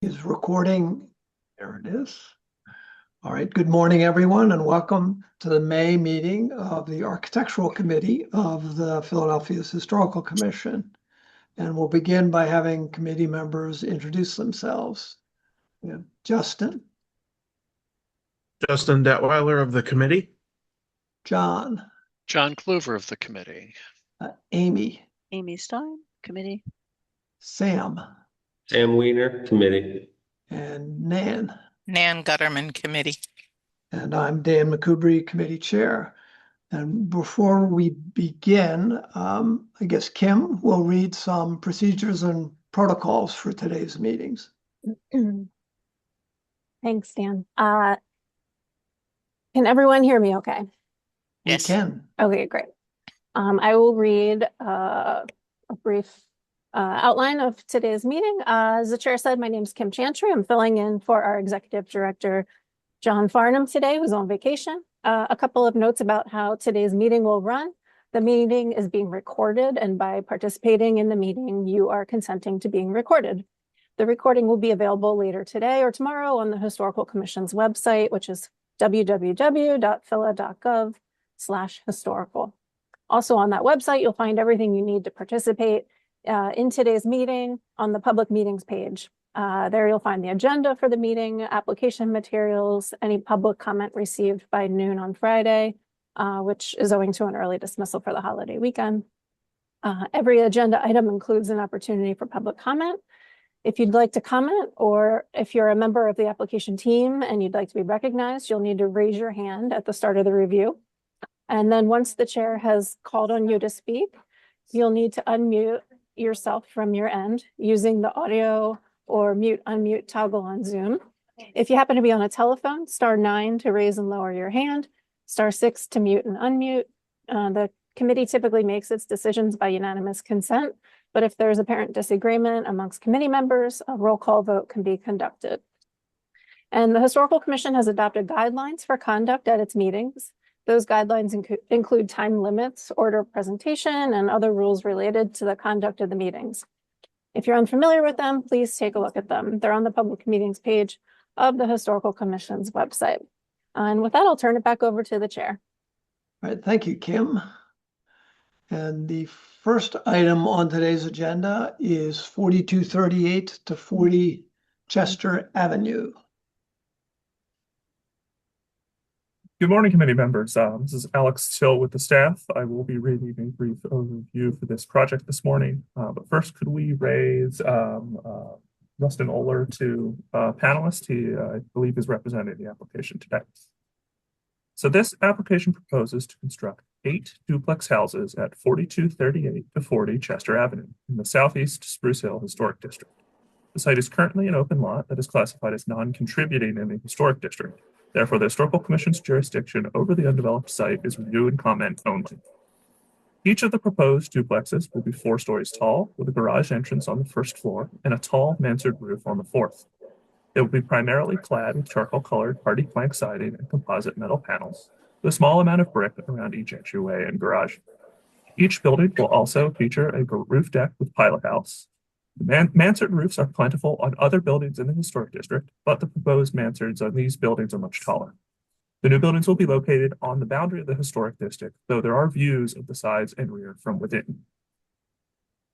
Is recording. There it is. All right. Good morning, everyone, and welcome to the May meeting of the Architectural Committee of the Philadelphia's Historical Commission. And we'll begin by having committee members introduce themselves. We have Justin, Justin Detweiler of the committee. John, John Kluver of the committee. Amy, Amy Stein, committee. Sam, Sam Weiner, committee. and Nan. Nan Gutterman, committee. And I'm Dan McCoubry, committee chair. And before we begin, I guess Kim will read some procedures and protocols for today's meetings. Thanks, Dan. Can everyone hear me okay? Yes. We can. Okay, great. I will read a brief outline of today's meeting. As the chair said, my name is Kim Chantry. I'm filling in for our executive director, John Farnham, today, who's on vacation. A couple of notes about how today's meeting will run. The meeting is being recorded, and by participating in the meeting, you are consenting to being recorded. The recording will be available later today or tomorrow on the Historical Commission's website, which is www.phila.gov/historical. Also on that website, you'll find everything you need to participate in today's meeting on the public meetings page. There you'll find the agenda for the meeting, application materials, any public comment received by noon on Friday, which is owing to an early dismissal for the holiday weekend. Every agenda item includes an opportunity for public comment. If you'd like to comment, or if you're a member of the application team and you'd like to be recognized, you'll need to raise your hand at the start of the review. And then once the chair has called on you to speak, you'll need to unmute yourself from your end using the audio or mute unmute toggle on Zoom. If you happen to be on a telephone, *9 to raise and lower your hand, *6 to mute and unmute. The committee typically makes its decisions by unanimous consent, but if there's apparent disagreement amongst committee members, a roll call vote can be conducted. And the Historical Commission has adopted guidelines for conduct at its meetings. Those guidelines include time limits, order of presentation, and other rules related to the conduct of the meetings. If you're unfamiliar with them, please take a look at them. They're on the public meetings page of the Historical Commission's website. And with that, I'll turn it back over to the chair. All right, thank you, Kim. And the first item on today's agenda is 4238 to 40 Chester Avenue. Good morning, committee members. This is Alex Till with the staff. I will be reading a brief overview for this project this morning. But first, could we raise Rustin Oler to panelist? He, I believe, is representing the application today. So this application proposes to construct 8 duplex houses at 4238 to 40 Chester Avenue in the Southeast Spruce Hill Historic District. The site is currently an open lot that is classified as non-contributing in the Historic District. Therefore, the Historical Commission's jurisdiction over the undeveloped site is review and comment only. Each of the proposed duplexes will be 4 stories tall, with a garage entrance on the first floor and a tall mansard roof on the 4th. It will be primarily clad with charcoal-colored hardy plank siding and composite metal panels, with a small amount of brick around each entryway and garage. Each building will also feature a roof deck with pilot house. The mansard roofs are plentiful on other buildings in the Historic District, but the proposed mansards on these buildings are much taller. The new buildings will be located on the boundary of the Historic District, though there are views of the sides and rear from within.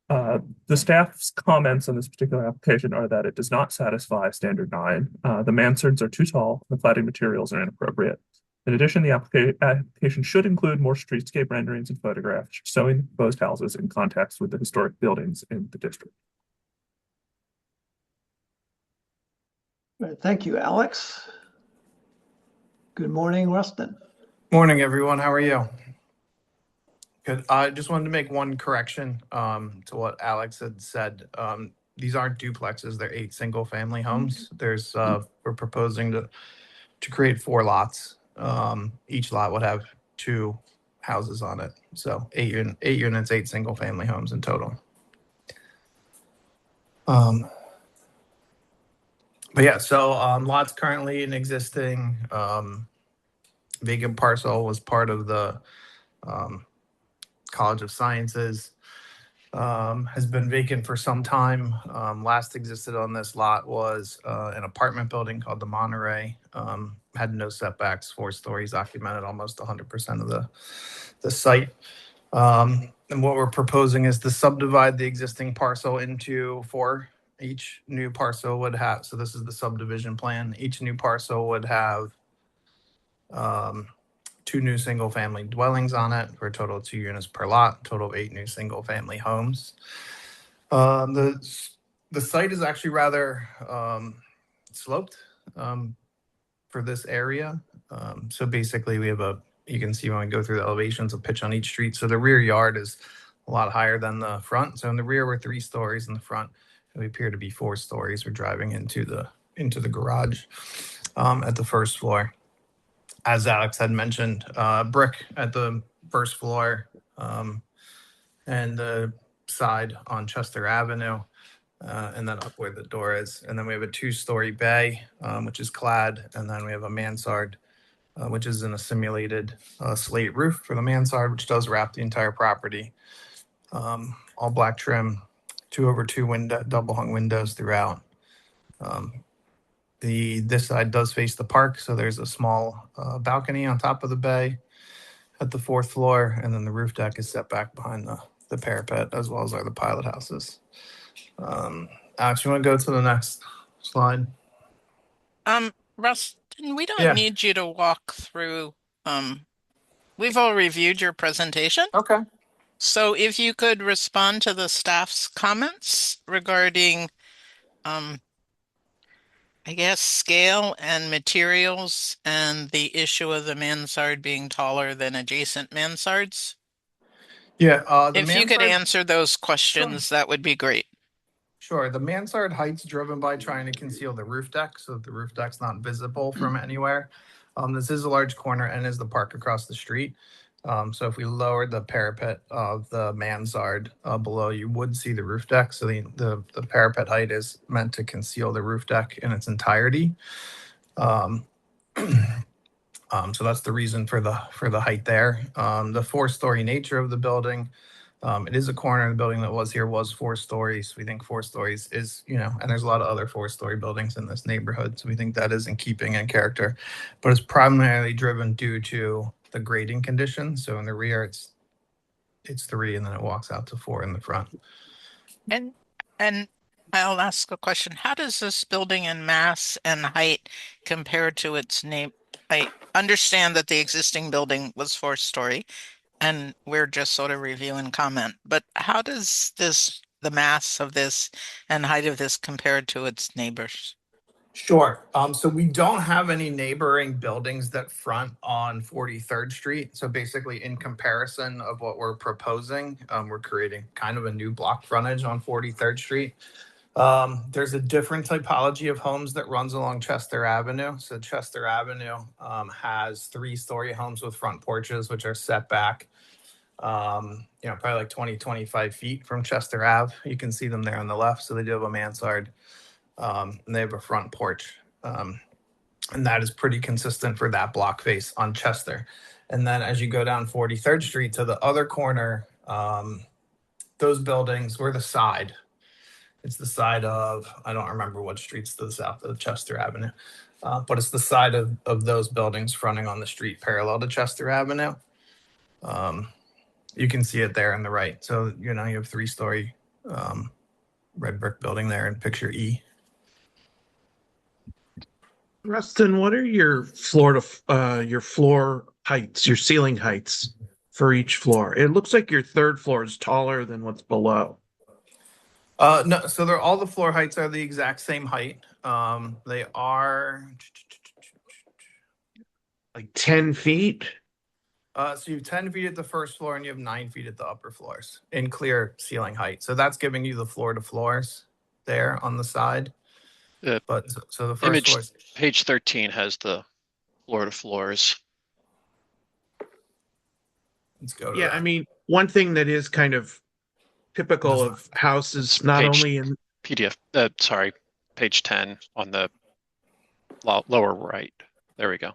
The staff's comments on this particular application are that it does not satisfy Standard 9. The mansards are too tall, and the cladding materials are inappropriate. In addition, the application should include more streetscape renderings and photographs showing the proposed houses in context with the historic buildings in the district. Thank you, Alex. Good morning, Rustin. Morning, everyone. How are you? Good. I just wanted to make one correction to what Alex had said. These aren't duplexes; they're 8 single-family homes. There's we're proposing to create 4 lots. Each lot would have 2 houses on it, so 8 units, 8 single-family homes in total. But yeah, so lots currently an existing vacant parcel was part of the College of Sciences has been vacant for some time. Last existed on this lot was an apartment building called the Monterey. Had no setbacks, 4 stories, occupied almost 100% of the site. And what we're proposing is to subdivide the existing parcel into 4. Each new parcel would have, so this is the subdivision plan. Each new parcel would have 2 new single-family dwellings on it for a total of 2 units per lot, total of 8 new single-family homes. The site is actually rather sloped for this area. So basically, we have you can see when we go through the elevations, a pitch on each street. So the rear yard is a lot higher than the front. So in the rear, we're 3 stories. In the front, we appear to be 4 stories. We're driving into the garage at the first floor. As Alex had mentioned, brick at the first floor and the side on Chester Avenue, and then up where the door is. And then we have a 2-story bay, which is clad. And then we have a mansard, which is in a simulated slate roof for the mansard, which does wrap the entire property. All black trim, 2/2 window, double hung windows throughout. This side does face the park, so there's a small balcony on top of the bay at the 4th floor, and then the roof deck is set back behind the parapet, as well as are the pilot houses. Alex, you want to go to the next slide? Rustin, we don't Yeah. need you to walk through. We've all reviewed your presentation. Okay. So if you could respond to the staff's comments regarding, I guess, scale and materials and the issue of the mansard being taller than adjacent mansards. Yeah. If you could answer those questions, that would be great. Sure. The mansard height's driven by trying to conceal the roof deck so that the roof deck's not visible from anywhere. This is a large corner and is the park across the street. So if we lowered the parapet of the mansard below, you would see the roof deck. So the parapet height is meant to conceal the roof deck in its entirety. So that's the reason for the height there. The 4-story nature of the building. It is a corner of the building that was 4 stories. We think 4 stories is, and there's a lot of other 4-story buildings in this neighborhood. So we think that is in keeping in character, but it's primarily driven due to the grading conditions. So in the rear, it's 3, and then it walks out to 4 in the front. And I'll ask a question. How does this building in mass and height compare to its name? I understand that the existing building was 4-story. And we're just sort of review and comment, but how does the mass of this and height of this compare to its neighbors? Sure. So we don't have any neighboring buildings that front on 43rd Street. So basically, in comparison of what we're proposing, we're creating kind of a new block frontage on 43rd Street. There's a different typology of homes that runs along Chester Avenue. So Chester Avenue has 3-story homes with front porches, which are set back, probably like 20-25 feet from Chester Ave. You can see them there on the left. So they do have a mansard, and they have a front porch. And that is pretty consistent for that block face on Chester. And then as you go down 43rd Street to the other corner, those buildings were the side. It's the side of, I don't remember what street's to the south of Chester Avenue, but it's the side of those buildings fronting on the street parallel to Chester Avenue. You can see it there on the right. So, you have 3-story red brick building there in picture E. Rustin, what are your floor heights, your ceiling heights for each floor? It looks like your 3rd floor is taller than what's below. No, so all the floor heights are the exact same height. They are like 10 feet. So you have 10 feet at the first floor and you have 9 feet at the upper floors in clear ceiling height. So that's giving you the floor to floors there on the side. But so the first floor, Page 13 has the floor to floors. Let's go to Yeah, that. I mean, one thing that is kind of typical of houses, not only in PDF, page 10 on the lower right. There we go.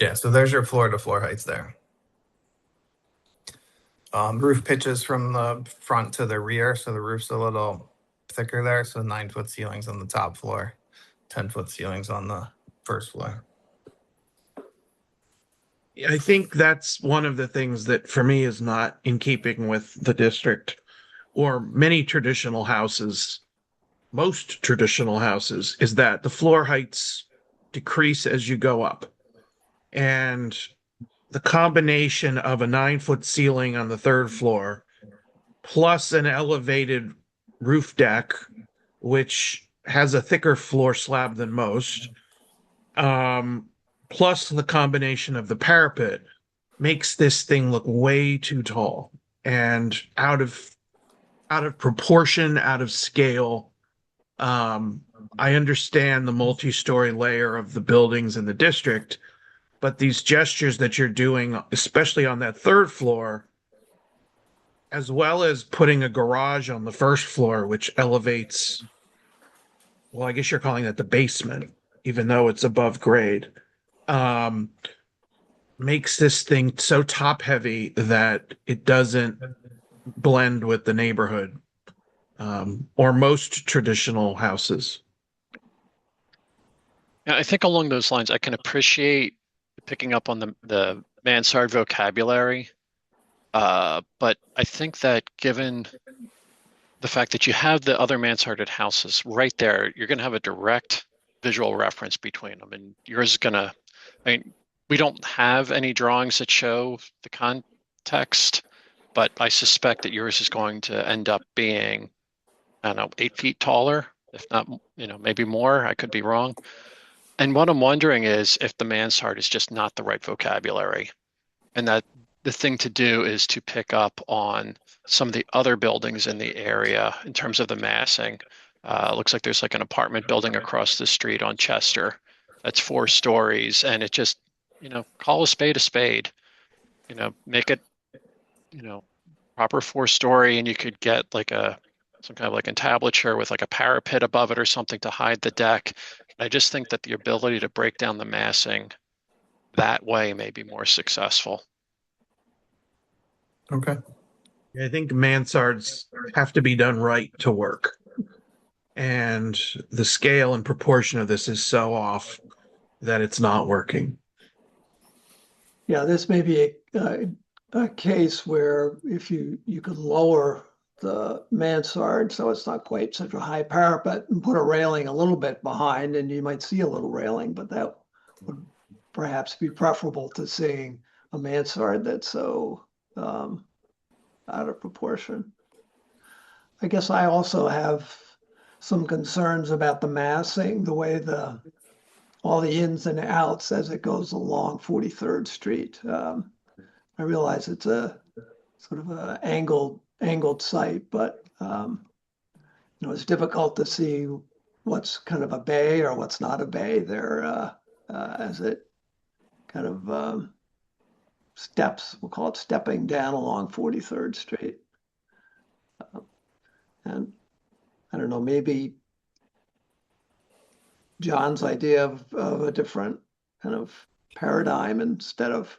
Yeah, so there's your floor to floor heights there. Roof pitches from the front to the rear, so the roof's a little thicker there. So 9-foot ceilings on the top floor, 10-foot ceilings on the first floor. I think that's one of the things that for me is not in keeping with the district or many traditional houses. Most traditional houses is that the floor heights decrease as you go up. And the combination of a 9-foot ceiling on the third floor plus an elevated roof deck, which has a thicker floor slab than most, plus the combination of the parapet makes this thing look way too tall and out of proportion, out of scale. I understand the multi-story layer of the buildings in the district, but these gestures that you're doing, especially on that third floor, as well as putting a garage on the first floor, which elevates, well, I guess you're calling that the basement, even though it's above grade, makes this thing so top heavy that it doesn't blend with the neighborhood, or most traditional houses. Yeah, I think along those lines, I can appreciate picking up on the mansard vocabulary. But I think that given the fact that you have the other mansarded houses right there, you're going to have a direct visual reference between them. And yours is going to, I mean, we don't have any drawings that show the context, but I suspect that yours is going to end up being, I don't know, 8 feet taller, if not, maybe more. I could be wrong. And what I'm wondering is if the mansard is just not the right vocabulary, and that the thing to do is to pick up on some of the other buildings in the area in terms of the massing. It looks like there's like an apartment building across the street on Chester that's 4 stories, and it just, call a spade, make it, proper 4-story, and you could get like some kind of like entablature with like a parapet above it or something to hide the deck. I just think that the ability to break down the massing that way may be more successful. Okay. I think mansards have to be done right to work. And the scale and proportion of this is so off that it's not working. Yeah, this may be a case where if you could lower the mansard so it's not quite such a high parapet and put a railing a little bit behind, and you might see a little railing, but that would perhaps be preferable to seeing a mansard that's so out of proportion. I guess I also have some concerns about the massing, the way all the ins and outs as it goes along 43rd Street. I realize it's a sort of an angled site, but it's difficult to see what's kind of a bay or what's not a bay there as it kind of steps, we'll call it stepping down along 43rd Street. And I don't know, maybe John's idea of a different kind of paradigm instead of,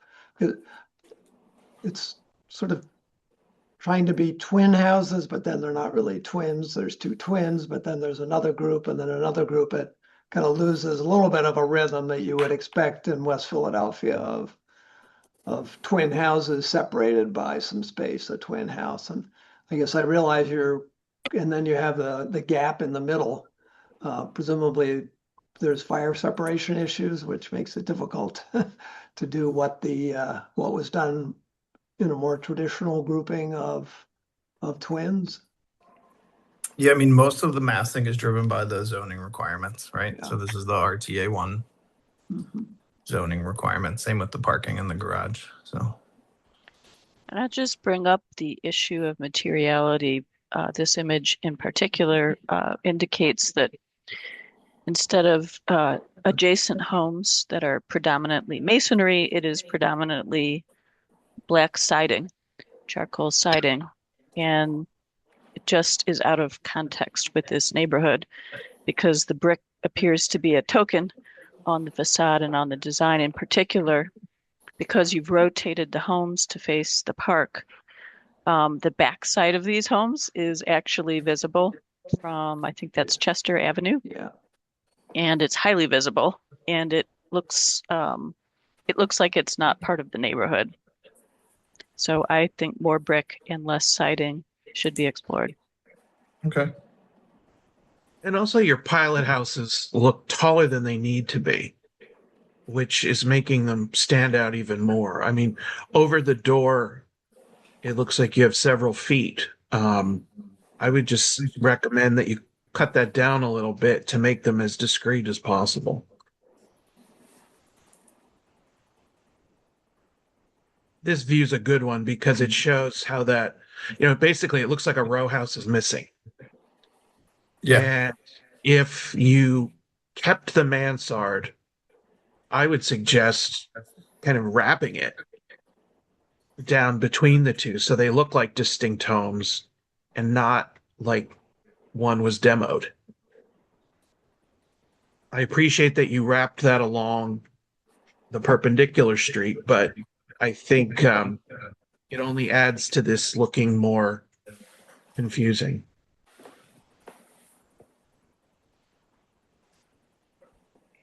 it's sort of trying to be twin houses, but then they're not really twins. There's 2 twins, but then there's another group and then another group. It kind of loses a little bit of a rhythm that you would expect in West Philadelphia of twin houses separated by some space, a twin house. And I guess I realize and then you have the gap in the middle. Presumably there's fire separation issues, which makes it difficult to do what was done in a more traditional grouping of twins. Yeah, I mean, most of the massing is driven by the zoning requirements, right? Yeah. So this is the RTA 1 Mm-hmm. zoning requirement. Same with the parking in the garage. So, And I just bring up the issue of materiality. This image in particular indicates that instead of adjacent homes that are predominantly masonry, it is predominantly black siding, charcoal siding, and it just is out of context with this neighborhood because the brick appears to be a token on the facade and on the design in particular. Because you've rotated the homes to face the park, The back side of these homes is actually visible from, I think that's Chester Avenue, Yeah. and it's highly visible, and it looks like it's not part of the neighborhood. So I think more brick and less siding should be explored. Okay. And also your pilot houses look taller than they need to be, which is making them stand out even more. I mean, over the door, it looks like you have several feet. I would just recommend that you cut that down a little bit to make them as discreet as possible. This view's a good one because it shows how that, basically it looks like a row house is missing. Yeah. And if you kept the mansard, I would suggest kind of wrapping it down between the two so they look like distinct homes and not like one was demoed. I appreciate that you wrapped that along the perpendicular street, but I think it only adds to this looking more confusing.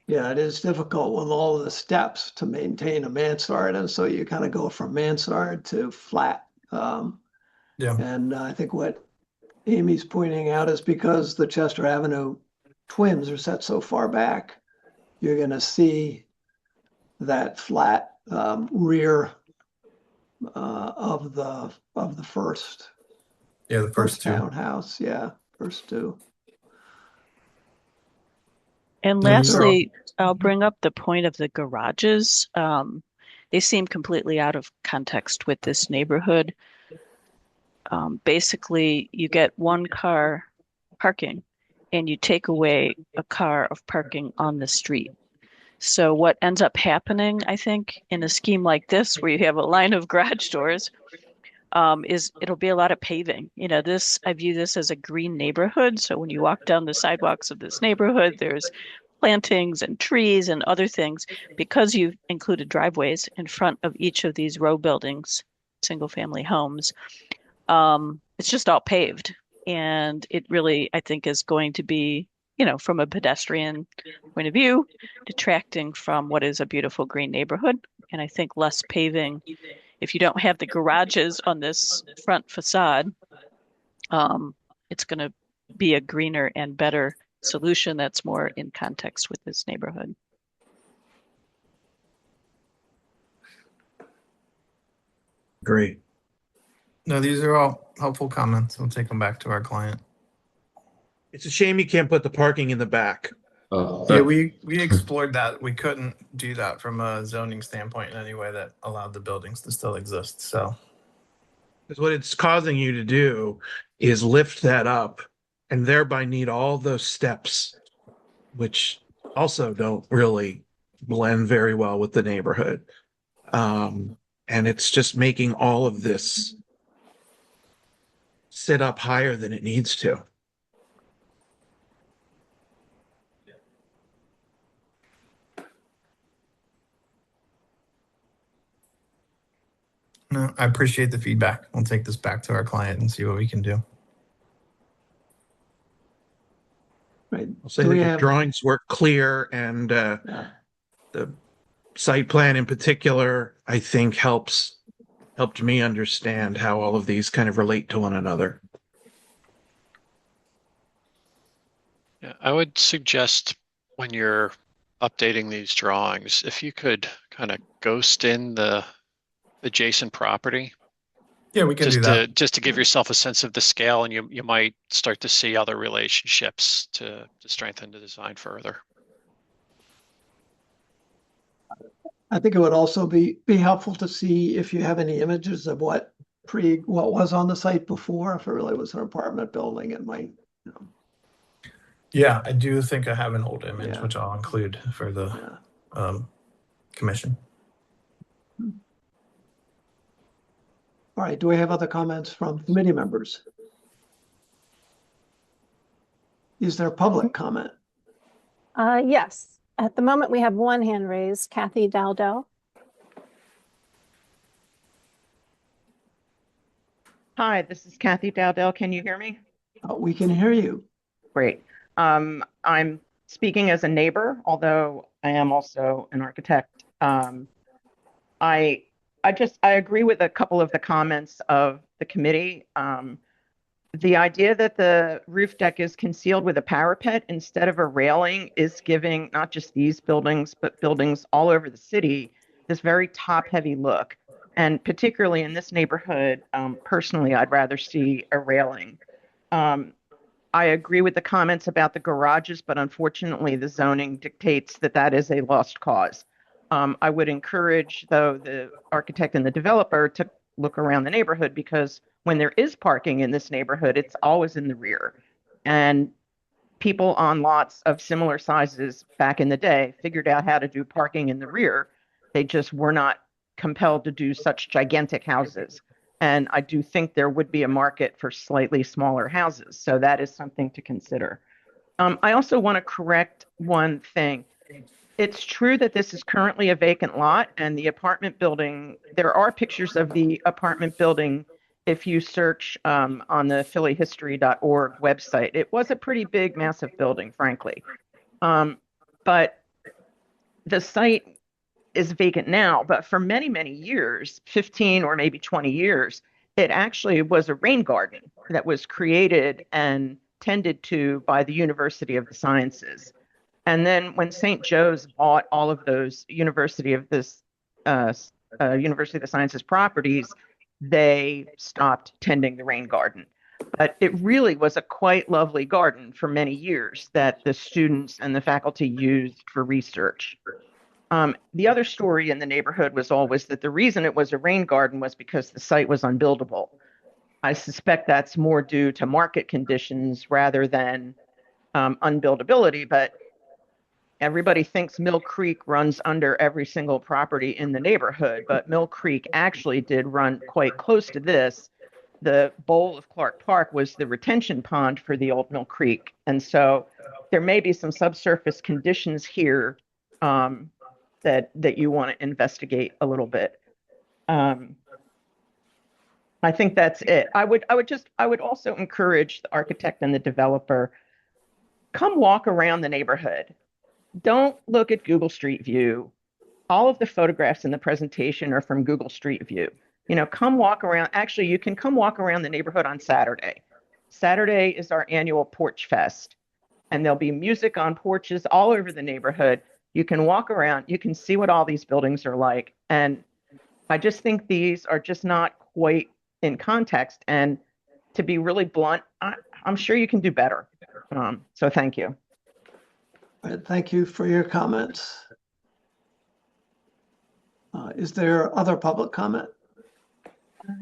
Yeah, it is difficult with all of the steps to maintain a mansard, and so you kind of go from mansard to flat. Yeah. And I think what Amy's pointing out is because the Chester Avenue twins are set so far back, you're going to see that flat rear of the first Yeah, the first two. townhouse. Yeah, first two. And Yeah, these are all- lastly, I'll bring up the point of the garages. They seem completely out of context with this neighborhood. Basically, you get one car parking and you take away a car of parking on the street. So what ends up happening, I think, in a scheme like this, where you have a line of garage doors, is it'll be a lot of paving. I view this as a green neighborhood. So when you walk down the sidewalks of this neighborhood, there's plantings and trees and other things. Because you've included driveways in front of each of these row buildings, single family homes, it's just all paved. And it really, I think, is going to be, from a pedestrian point of view, detracting from what is a beautiful green neighborhood. And I think less paving, if you don't have the garages on this front facade, it's going to be a greener and better solution that's more in context with this neighborhood. Great. No, these are all helpful comments. We'll take them back to our client. It's a shame you can't put the parking in the back. Yeah, we explored that. We couldn't do that from a zoning standpoint in any way that allowed the buildings to still exist. So, Because what it's causing you to do is lift that up and thereby need all those steps, which also don't really blend very well with the neighborhood. And it's just making all of this sit up higher than it needs to. no, I appreciate the feedback. We'll take this back to our client and see what we can do. Right. I'll say Do that we the have- drawings were clear and Yeah. the site plan in particular, I think helped me understand how all of these kind of relate to one another. Yeah, I would suggest when you're updating these drawings, if you could kind of ghost in the adjacent property, Yeah, we can do that. just to give yourself a sense of the scale, and you might start to see other relationships to strengthen the design further. I think it would also be helpful to see if you have any images of what was on the site before. If it really was an apartment building, it might, Yeah, I do think I have an old image, Yeah. which I'll include for the yeah. commission. All right, do we have other comments from committee members? Is there public comment? Yes, at the moment we have one hand raised, Kathy Dowdell. Hi, this is Kathy Dowdell. Can you hear me? We can hear you. Great. I'm speaking as a neighbor, although I am also an architect. I I agree with a couple of the comments of the committee. The idea that the roof deck is concealed with a parapet instead of a railing is giving not just these buildings, but buildings all over the city this very top-heavy look. And particularly in this neighborhood, personally, I'd rather see a railing. Um, I agree with the comments about the garages, but unfortunately, the zoning dictates that that is a lost cause. I would encourage, though, the architect and the developer to look around the neighborhood because when there is parking in this neighborhood, it's always in the rear. And people on lots of similar sizes back in the day figured out how to do parking in the rear. They just were not compelled to do such gigantic houses. And I do think there would be a market for slightly smaller houses. So that is something to consider. I also want to correct one thing. It's true that this is currently a vacant lot and the apartment building, there are pictures of the apartment building if you search on the phillyhistory.org website. It was a pretty big, massive building, frankly. But the site is vacant now, but for many, many years, 15 or maybe 20 years, it actually was a rain garden that was created and tended to by the University of the Sciences. And then when St. Joe's bought all of those University of the Sciences properties, they stopped tending the rain garden. But it really was a quite lovely garden for many years that the students and the faculty used for research. The other story in the neighborhood was always that the reason it was a rain garden was because the site was unbuildable. I suspect that's more due to market conditions rather than unbuildability, but everybody thinks Mill Creek runs under every single property in the neighborhood, but Mill Creek actually did run quite close to this. The bowl of Clark Park was the retention pond for the old Mill Creek. And so there may be some subsurface conditions here that you want to investigate a little bit. I think that's it. I would also encourage the architect and the developer, come walk around the neighborhood. Don't look at Google Street View. All of the photographs in the presentation are from Google Street View. Come walk around. Actually, you can come walk around the neighborhood on Saturday. Saturday is our annual Porch Fest, and there'll be music on porches all over the neighborhood. You can walk around, you can see what all these buildings are like. And I just think these are just not quite in context. And to be really blunt, I'm sure you can do better. So thank you. All right, thank you for your comments. Is there other public comment?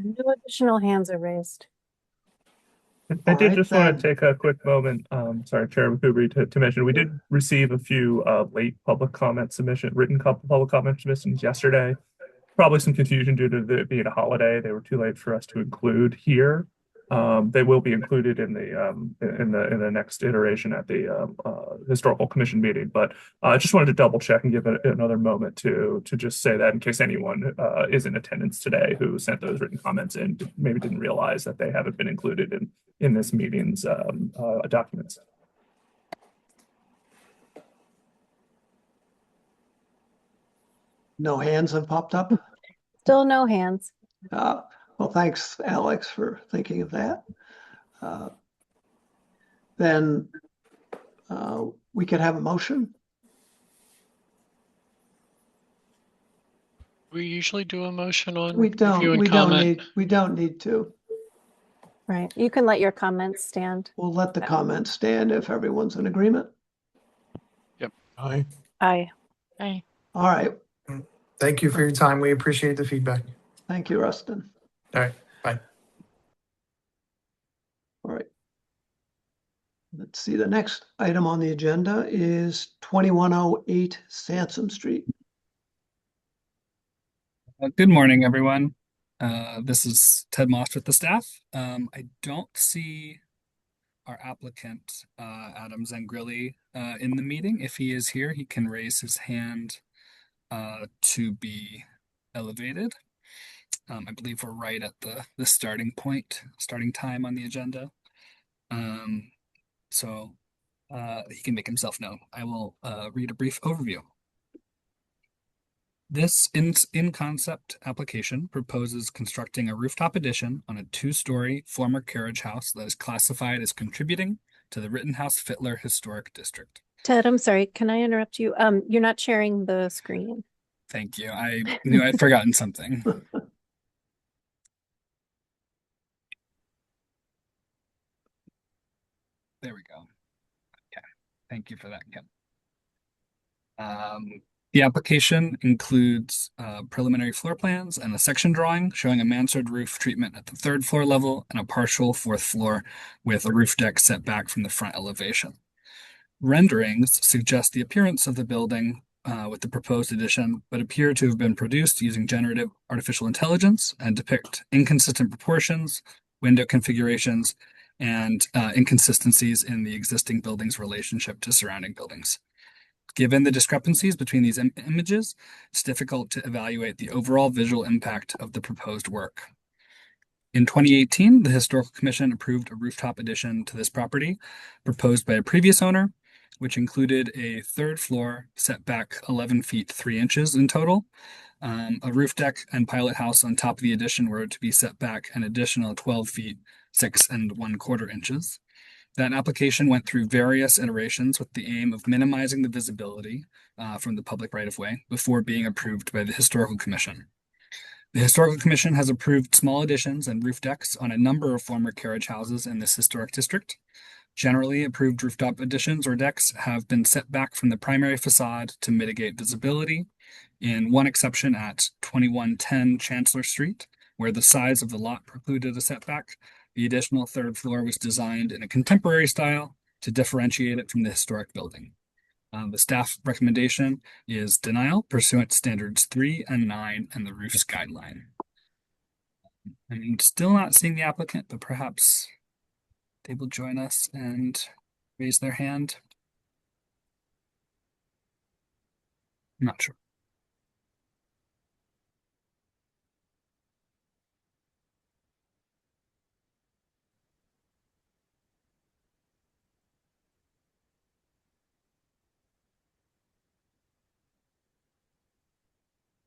No additional hands are raised. I All did right, just want then. to take a quick moment, sorry, Chair McCoubrey, to mention, we did receive a few late public comment submission, written public comment submissions yesterday. Probably some confusion due to it being a holiday. They were too late for us to include here. They will be included in the next iteration at the historical commission meeting. But I just wanted to double check and give it another moment to just say that in case anyone is in attendance today who sent those written comments in, maybe didn't realize that they haven't been included in this meeting's documents. No hands have popped up? Still no hands. Well, thanks, Alex, for thinking of that. Then we could have a motion. We usually do a motion on We review and comment. we don't need to. Right. You can let your comments stand. We'll let the comments stand if everyone's in agreement. Aye. Aye. Aye. All right. Thank you for your time. We appreciate the feedback. Thank you, Rustin. All right, bye. All right. Let's see, the next item on the agenda is 2108 Sansom Street. Good morning, everyone. This is Ted Moss with the staff. I don't see our applicant, Adam Zangrilli, in the meeting. If he is here, he can raise his hand to be elevated. I believe we're right at the starting point, starting time on the agenda. So he can make himself known. I will read a brief overview. This in-concept application proposes constructing a rooftop addition on a two-story former carriage house that is classified as contributing to the Rittenhouse-Fittler Historic District. Ted, I'm sorry, can I interrupt you? You're not sharing the screen. Thank you. I knew I'd forgotten something. There we go. Okay. Thank you for that, Kim. The application includes preliminary floor plans and a section drawing showing a mansard roof treatment at the 3rd floor level and a partial 4th floor with a roof deck set back from the front elevation. Renderings suggest the appearance of the building with the proposed addition, but appear to have been produced using generative artificial intelligence and depict inconsistent proportions, window configurations, and inconsistencies in the existing building's relationship to surrounding buildings. Given the discrepancies between these images, it's difficult to evaluate the overall visual impact of the proposed work. In 2018, the Historical Commission approved a rooftop addition to this property proposed by a previous owner, which included a 3rd floor set back 11 feet 3 inches in total. A roof deck and pilot house on top of the addition were to be set back an additional 12 feet 6 1/4 inches. That application went through various iterations with the aim of minimizing the visibility from the public right-of-way before being approved by the Historical Commission. The Historical Commission has approved small additions and roof decks on a number of former carriage houses in this historic district. Generally, approved rooftop additions or decks have been set back from the primary facade to mitigate visibility, in one exception at 2110 Chancellor Street, where the size of the lot precluded a setback. The additional 3rd floor was designed in a contemporary style to differentiate it from the historic building. The staff recommendation is denial pursuant to standards 3 and 9 and the roof's guideline. I'm still not seeing the applicant, but perhaps they will join us and raise their hand. I'm not sure.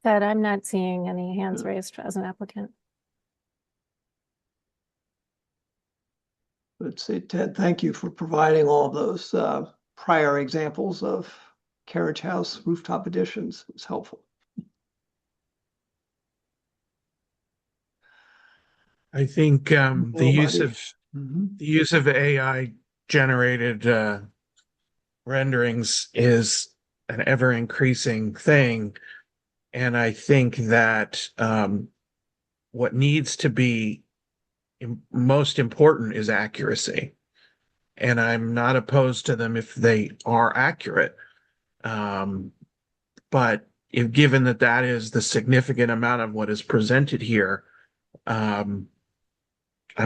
Ted, I'm not seeing any hands raised as an applicant. Let's see, Ted, thank you for providing all of those prior examples of carriage house rooftop additions. It's helpful. I think the use Nobody. of AI generated renderings is an ever increasing thing. And I think that what needs to be most important is accuracy. And I'm not opposed to them if they are accurate. But given that that is the significant amount of what is presented here, I'm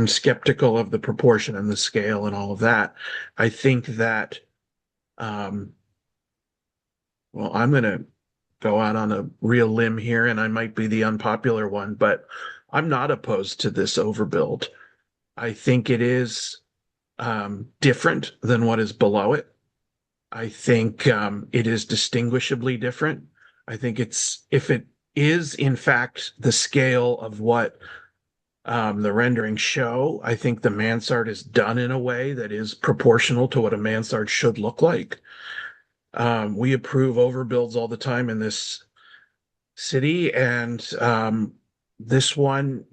skeptical of the proportion and the scale and all of that. I think that, well, I'm going to go out on a real limb here, and I might be the unpopular one, but I'm not opposed to this overbuild. I think it is different than what is below it. I think it is distinguishably different. I think if it is in fact the scale of what the renderings show, I think the mansard is done in a way that is proportional to what a mansard should look like. We approve overbuilds all the time in this city, and this one,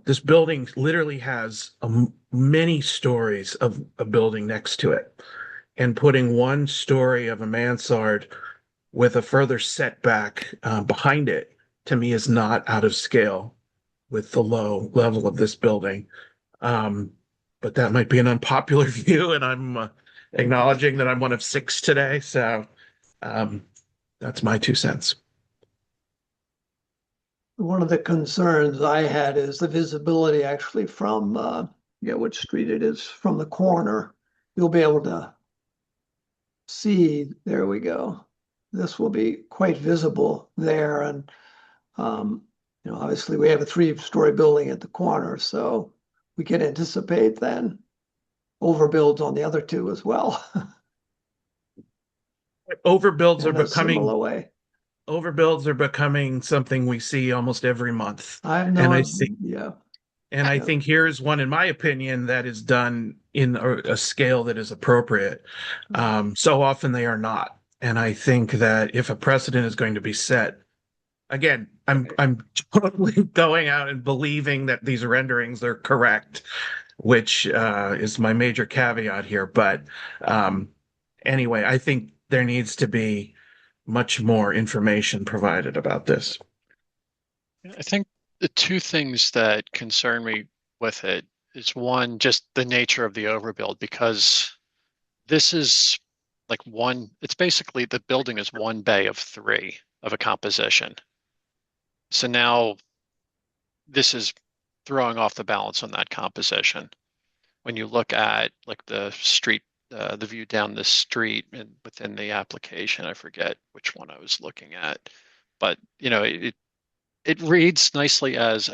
this building literally has many stories of a building next to it, and putting one story of a mansard with a further setback behind it, to me, is not out of scale with the low level of this building. But that might be an unpopular view, and I'm acknowledging that I'm one of 6 today. So that's my 2 cents. One of the concerns I had is the visibility actually from, which street it is, from the corner. You'll be able to see, there we go. This will be quite visible there. And, you know, obviously we have a 3-story building at the corner, so we can anticipate then overbuilds on the other 2 as well. Overbuilds are In a similar becoming way. overbuilds are becoming something we see almost every month. I have And no, I think yeah. And I Yeah. think here's one, in my opinion, that is done in a scale that is appropriate. So often they are not. And I think that if a precedent is going to be set, again, I'm totally going out and believing that these renderings are correct, which is my major caveat here. But anyway, I think there needs to be much more information provided about this. I think the 2 things that concern me with it is, one, just the nature of the overbuild, because this is like it's basically the building is 1 bay of 3 of a composition. So now this is throwing off the balance on that composition. When you look at like the street, the view down the street and within the application, I forget which one I was looking at, but you know, it reads nicely as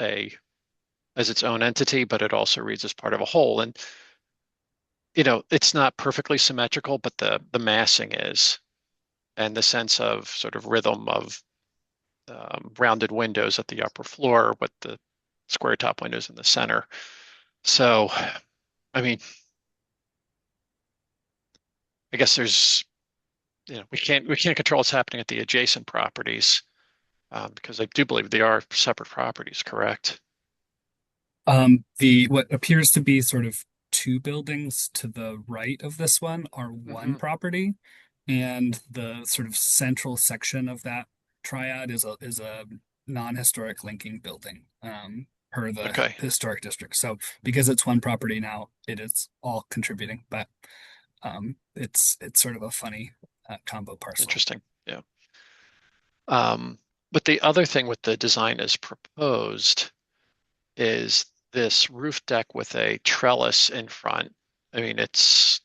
its own entity, but it also reads as part of a whole. And you know, it's not perfectly symmetrical, but the massing is, and the sense of sort of rhythm of rounded windows at the upper floor with the square top windows in the center. So, I mean, I guess there's, you know, we can't control what's happening at the adjacent properties, because I do believe they are separate properties, correct? What appears to be sort of 2 buildings to the right of this one are one property, and the sort of central section of that triad is a non-historic linking building, per the historic district. So because it's one property now, it is all contributing, but it's sort of a funny combo parcel. Interesting, yeah. But the other thing with the design as proposed is this roof deck with a trellis in front. I mean, it's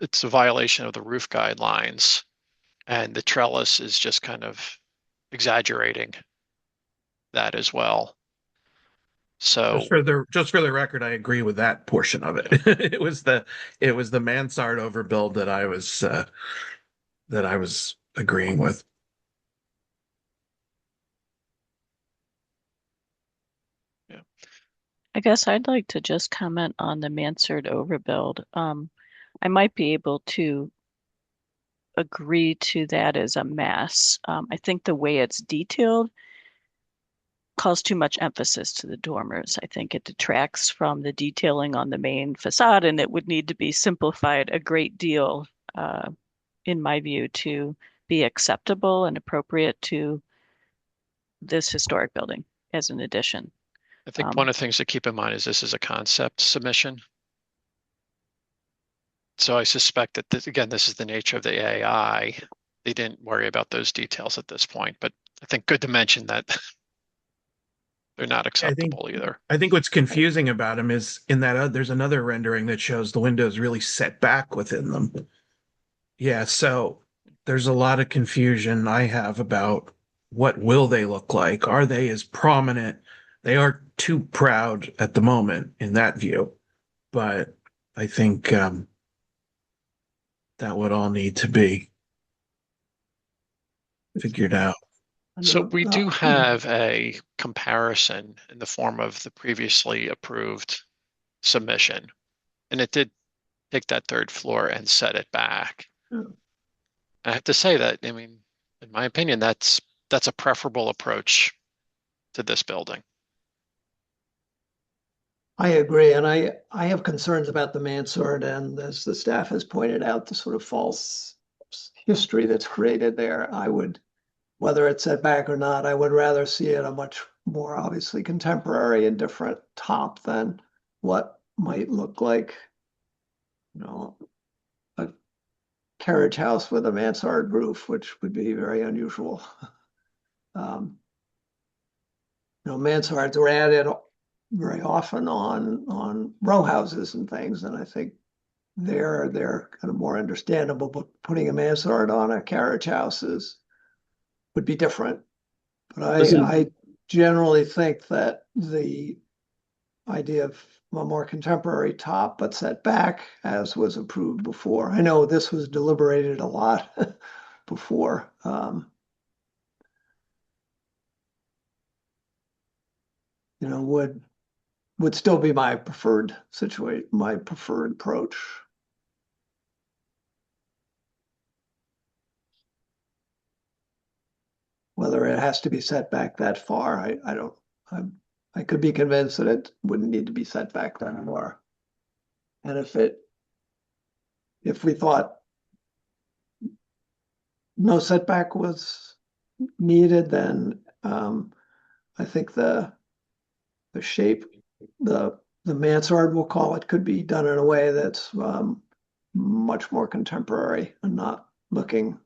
a violation of the roof guidelines, and the trellis is just kind of exaggerating that as well. So just for the record, I agree with that portion of it. It was the mansard overbuild that I was agreeing with. Yeah. I guess I'd like to just comment on the mansard overbuild. I might be able to agree to that as a mass. I think the way it's detailed calls too much emphasis to the dormers. I think it detracts from the detailing on the main facade, and it would need to be simplified a great deal, in my view, to be acceptable and appropriate to this historic building as an addition. I think one of the things to keep in mind is this is a concept submission. So I suspect that this is the nature of the AI. They didn't worry about those details at this point, but I think good to mention that they're not acceptable either. I think what's confusing about them is in that there's another rendering that shows the windows really set back within them. Yeah, so there's a lot of confusion I have about what will they look like. Are they as prominent? They are too proud at the moment in that view, but I think that would all need to be figured out. So we do have a comparison in the form of the previously approved submission, and it did take that 3rd floor and set it back. I have to say that, I mean, in my opinion, that's a preferable approach to this building. I agree, and I have concerns about the mansard, and as the staff has pointed out, the sort of false history that's created there. I would, whether it's set back or not, I would rather see it a much more obviously contemporary and different top than what might look like, you know, a carriage house with a mansard roof, which would be very unusual. You know, mansards are added very often on row houses and things, and I think they're kind of more understandable, but putting a mansard on a carriage house would be different. But generally think that the idea of a more contemporary top but set back, as was approved before. I know this was deliberated a lot before. You know, would still be my preferred situation, my preferred approach. Whether it has to be set back that far, I don't, I could be convinced that it wouldn't need to be set back that far. And if we thought no setback was needed, then I think the shape, the mansard, we'll call it, could be done in a way that's much more contemporary and not looking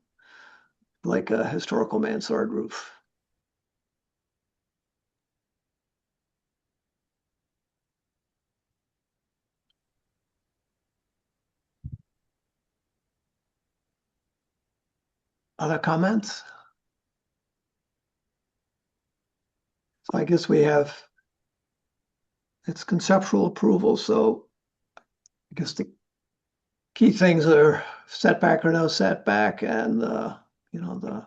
like a historical mansard roof. Other comments? So I guess we have, it's conceptual approval, so I guess the key things are setback or no setback, and you know, the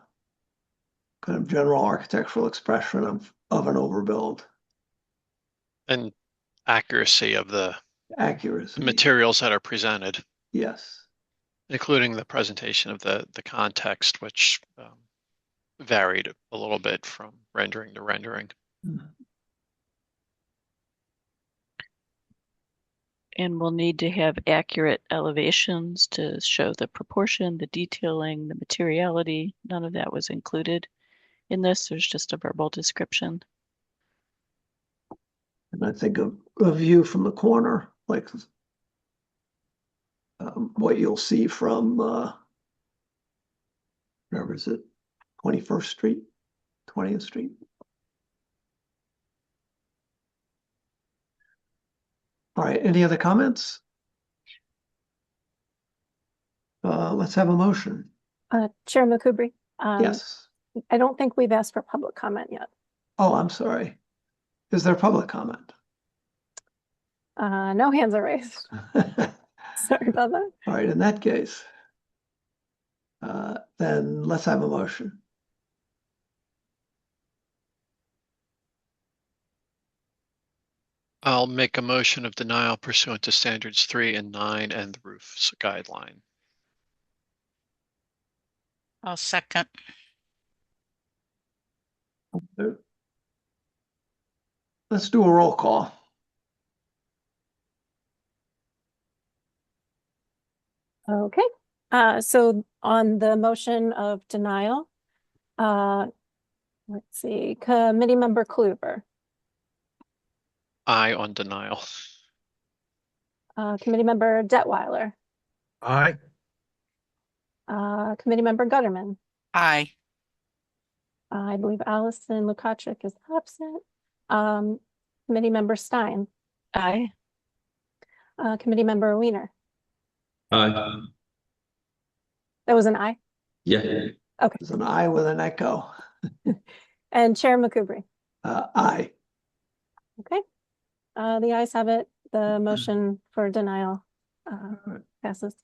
kind of general architectural expression of an overbuild. And accuracy of the Accuracy. materials that are presented, Yes. including the presentation of the context, which varied a little bit from rendering to rendering. And we'll need to have accurate elevations to show the proportion, the detailing, the materiality. None of that was included in this. There's just a verbal description. And I think a view from the corner, like what you'll see from, wherever is it, 21st Street, 20th Street. All right, any other comments? Let's have a motion. Chair McCoubry. Yes. I don't think we've asked for public comment yet. Oh, I'm sorry. Is there public comment? No hands are raised. Sorry about that. All right, in that case, then let's have a motion. I'll make a motion of denial pursuant to standards 3 and 9 and the roof's guideline. I'll second. Let's do a roll call. Okay, so on the motion of denial, let's see, Committee Member Kluver, Aye on denial. Committee Member Detweiler, Aye. Committee Member Gutterman. Aye. I believe Allison Lukaczyk is absent. Committee Member Stein, Aye. Committee Member Weiner. Aye. That was an aye. Yeah. It's an aye with an echo. And Chair McCoubry. Aye. Okay. The ayes have it. The motion for denial passes.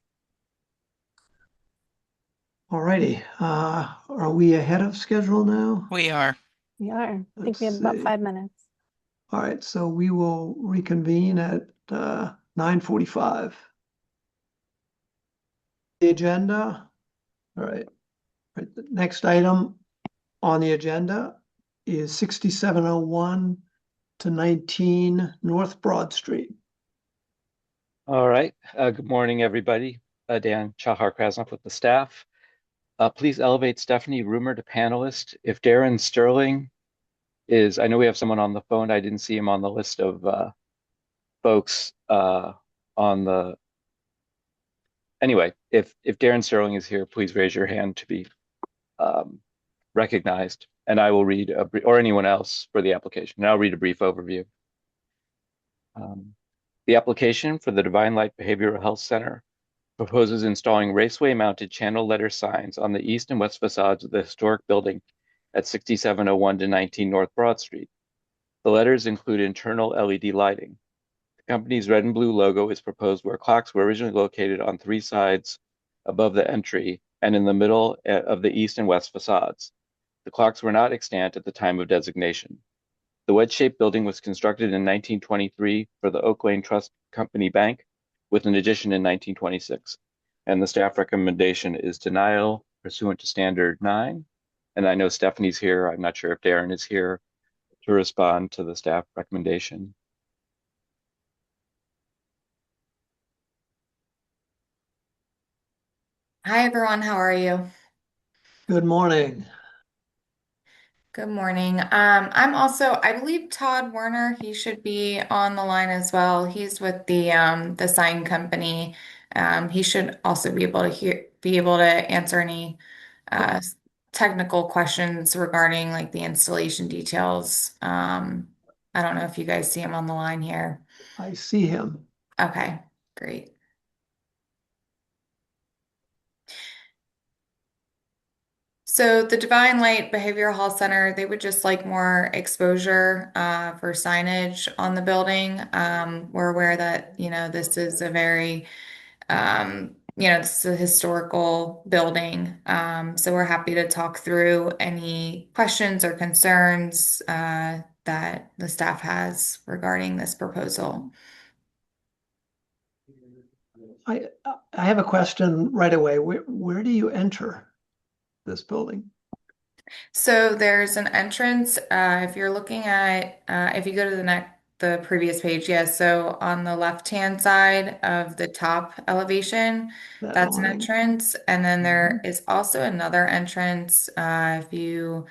All righty. Are we ahead of schedule now? We are. We are. I think Let's we have about see. 5 minutes. All right, so we will reconvene at 9:45. The agenda. All right. Right. The next item on the agenda is 6701 to 19 North Broad Street. All right. Good morning, everybody. Dan Chahar-Krasnov with the staff. Please elevate Stephanie Rumer to panelist. If Darren Sterling is, I know we have someone on the phone. I didn't see him on the list of folks on the. Anyway, if Darren Sterling is here, please raise your hand to be recognized, and I will read, or anyone else for the application. And I'll read a brief overview. The application for the Divine Light Behavioral Health Center proposes installing raceway-mounted channel letter signs on the east and west facades of the historic building at 6701 to 19 North Broad Street. The letters include internal LED lighting. The company's red and blue logo is proposed where clocks were originally located on 3 sides above the entry and in the middle of the east and west facades. The clocks were not extant at the time of designation. The wedge-shaped building was constructed in 1923 for the Oak Lane Trust Company Bank, with an addition in 1926. And the staff recommendation is denial pursuant to Standard 9. And I know Stephanie's here. I'm not sure if Darren is here to respond to the staff recommendation. Hi, everyone. How are you? Good morning. Good morning. I believe Todd Werner, he should be on the line as well. He's with the sign company. He should also be able to answer any uh, technical questions regarding like the installation details. I don't know if you guys see him on the line here. I see him. Okay, great. So the Divine Light Behavioral Health Center, they would just like more exposure for signage on the building. We're aware that, this is a very, this is a historical building. So we're happy to talk through any questions or concerns that the staff has regarding this proposal. I have a question right away. Where do you enter this building? So there's an entrance. If you're looking at, if you go to the previous page, yeah. So on the left-hand side of the top elevation, that's an entrance, and then there is also another entrance. If you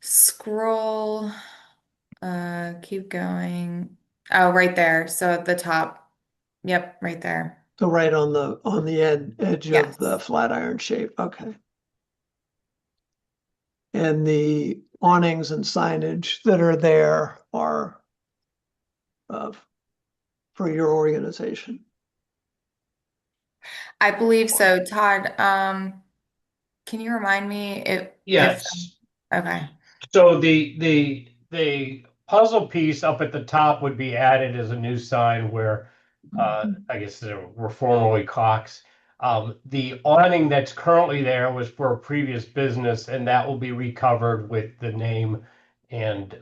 scroll, keep going. Oh, right there. So at the top. Yep, right there. So right on the edge of the Flatiron shape. Okay. And the awnings and signage that are there are for your organization. I believe so. Todd, can you remind me if Yes. Okay. So the puzzle piece up at the top would be added as a new sign where I guess there were formerly clocks. The awning that's currently there was for a previous business, and that will be recovered with the name and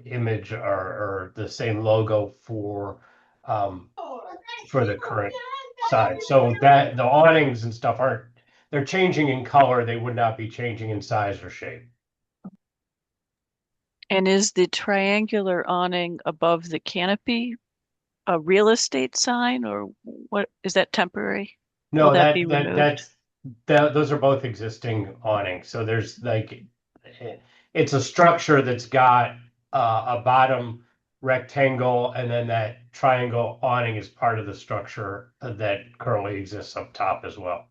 image or the same logo for the current side. So that the awnings and stuff they're changing in color. They would not be changing in size or shape. And is the triangular awning above the canopy a real estate sign, or what is that temporary? No, Will that be removed? those are both existing awnings. So there's it's a structure that's got a bottom rectangle, and then that triangle awning is part of the structure that currently exists up top as well.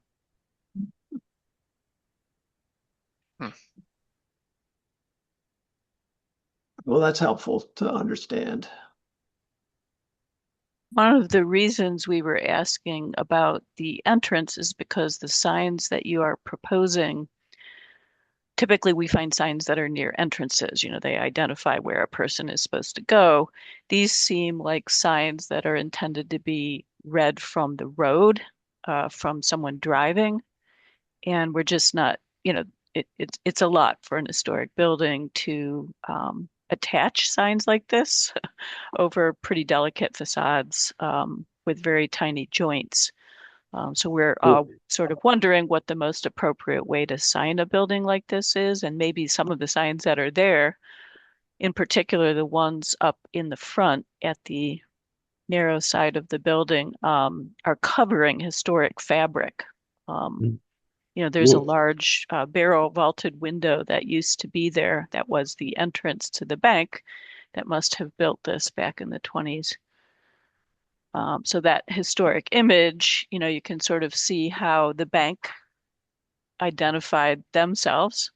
Well, that's helpful to understand. One of the reasons we were asking about the entrance is because the signs that you are proposing, typically we find signs that are near entrances, they identify where a person is supposed to go. These seem like signs that are intended to be read from the road, from someone driving. And we're just not, it's a lot for an historic building to attach signs like this over pretty delicate facades with very tiny joints. So we're sort of wondering what the most appropriate way to sign a building like this is, and maybe some of the signs that are there, in particular the ones up in the front at the narrow side of the building, are covering historic fabric. There's a large barrel vaulted window that used to be there that was the entrance to the bank that must have built this back in the 20s. So that historic image, you can sort of see how the bank identified themselves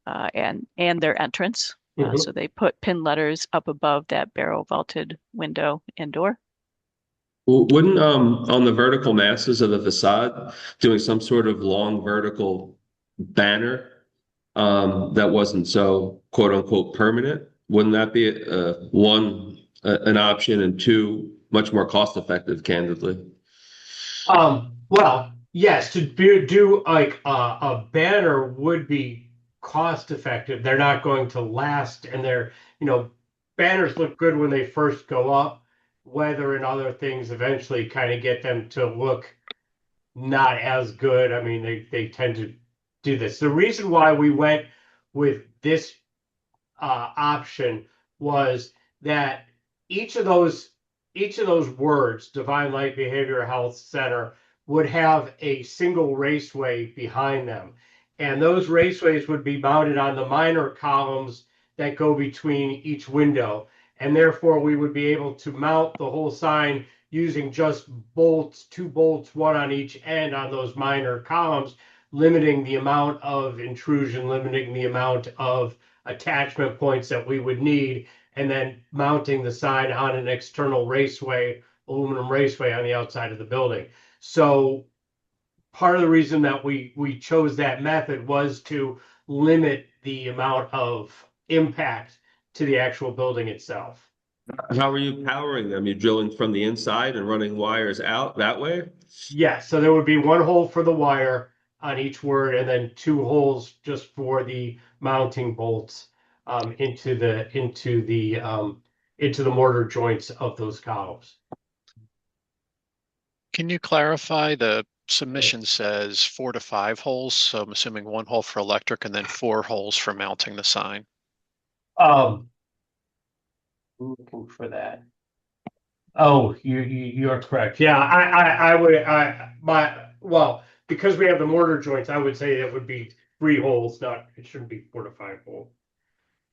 and their entrance. So they put pin letters up above that barrel vaulted window and door. Wouldn't on the vertical masses of the facade, doing some sort of long vertical banner that wasn't so quote unquote permanent? Wouldn't that be an option, and two, much more cost effective, candidly? Well, yes, to do like a banner would be cost effective. They're not going to last, and banners look good when they first go up. Weather and other things eventually kind of get them to look not as good. I mean, they tend to do this. The reason why we went with this option was that each of those words, Divine Light Behavioral Health Center, would have a single raceway behind them. And those raceways would be mounted on the minor columns that go between each window. And therefore, we would be able to mount the whole sign using just bolts, 2 bolts, one on each end on those minor columns, limiting the amount of intrusion, limiting the amount of attachment points that we would need, and then mounting the sign on an external raceway, aluminum raceway on the outside of the building. So part of the reason that we chose that method was to limit the amount of impact to the actual building itself. How are you powering them? You're drilling from the inside and running wires out that way? Yeah, so there would be 1 hole for the wire on each word, and then 2 holes just for the mounting bolts into the mortar joints of those columns. Can you clarify? The submission says 4 to 5 holes, so I'm assuming 1 hole for electric and then 4 holes for mounting the sign. Looking for that. Oh, you're correct. Yeah, because we have the mortar joints, I would say it would be 3 holes, it shouldn't be 4 to 5 holes.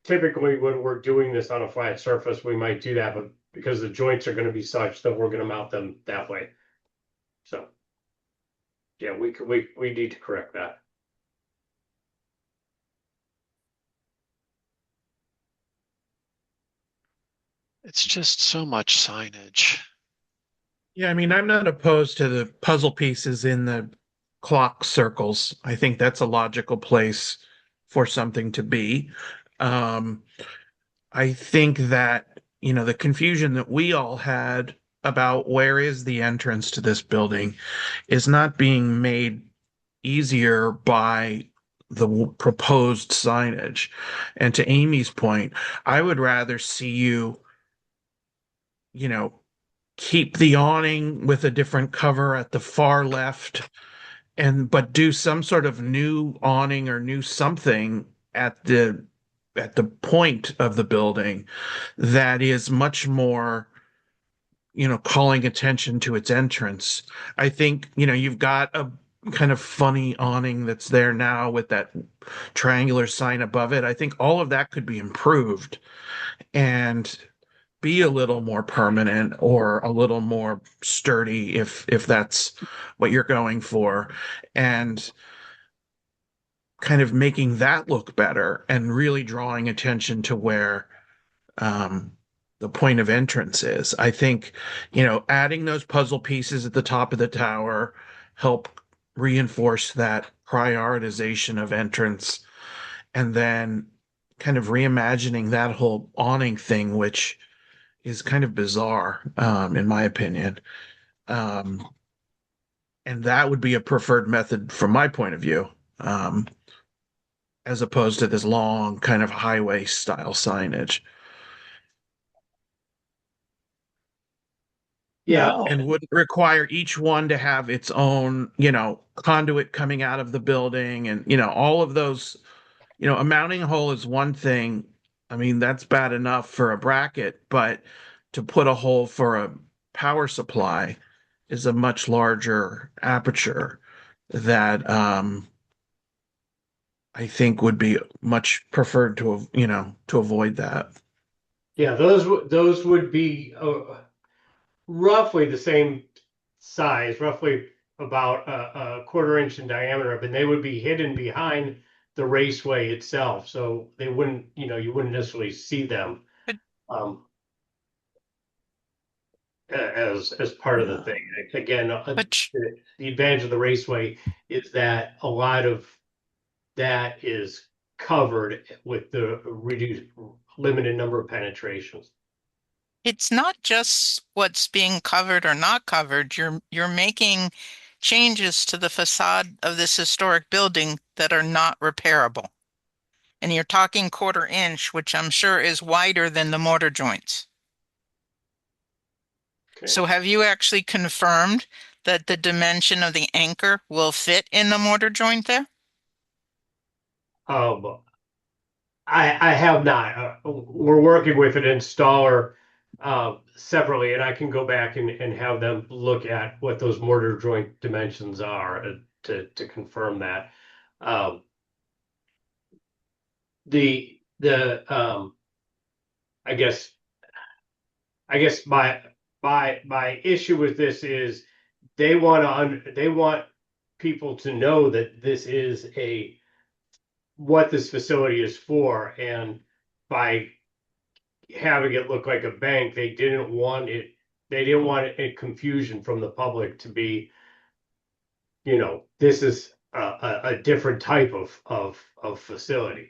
Typically, when we're doing this on a flat surface, we might do that, but because the joints are going to be such that we're going to mount them that way. So, yeah, we need to correct that. It's just so much signage. Yeah, I mean, I'm not opposed to the puzzle pieces in the clock circles. I think that's a logical place for something to be. I think that, the confusion that we all had about where is the entrance to this building is not being made easier by the proposed signage. And to Amy's point, I would rather see you keep the awning with a different cover at the far left, but do some sort of new awning or new something at the point of the building that is much more calling attention to its entrance. I think you've got a kind of funny awning that's there now with that triangular sign above it. I think all of that could be improved and be a little more permanent or a little more sturdy if that's what you're going for, and kind of making that look better and really drawing attention to where the point of entrance is. I think adding those puzzle pieces at the top of the tower help reinforce that prioritization of entrance, and then kind of reimagining that whole awning thing, which is kind of bizarre, in my opinion. And that would be a preferred method from my point of view, as opposed to this long kind of highway style signage. Yeah. And would require each one to have its own, conduit coming out of the building, and, all of those, a mounting hole is one thing. I mean, that's bad enough for a bracket, but to put a hole for a power supply is a much larger aperture that I think would be much preferred to avoid that. Yeah, those would be roughly the same size, roughly about a 1/4 inch in diameter, but they would be hidden behind the raceway itself, so they wouldn't, you wouldn't necessarily see them as part of the thing. Again, the advantage of the raceway is that a lot of that is covered with the reduced limited number of penetrations. It's not just what's being covered or not covered. You're making changes to the facade of this historic building that are not repairable. And you're talking 1/4 inch, which I'm sure is wider than the mortar joints. Okay. So have you actually confirmed that the dimension of the anchor will fit in the mortar joint there? I have not. We're working with an installer separately, and I can go back and have them look at what those mortar joint dimensions are to confirm that. I guess my issue with this is they want people to know that this is what this facility is for, and by having it look like a bank, they didn't want a confusion from the public to be, this is a different type of facility.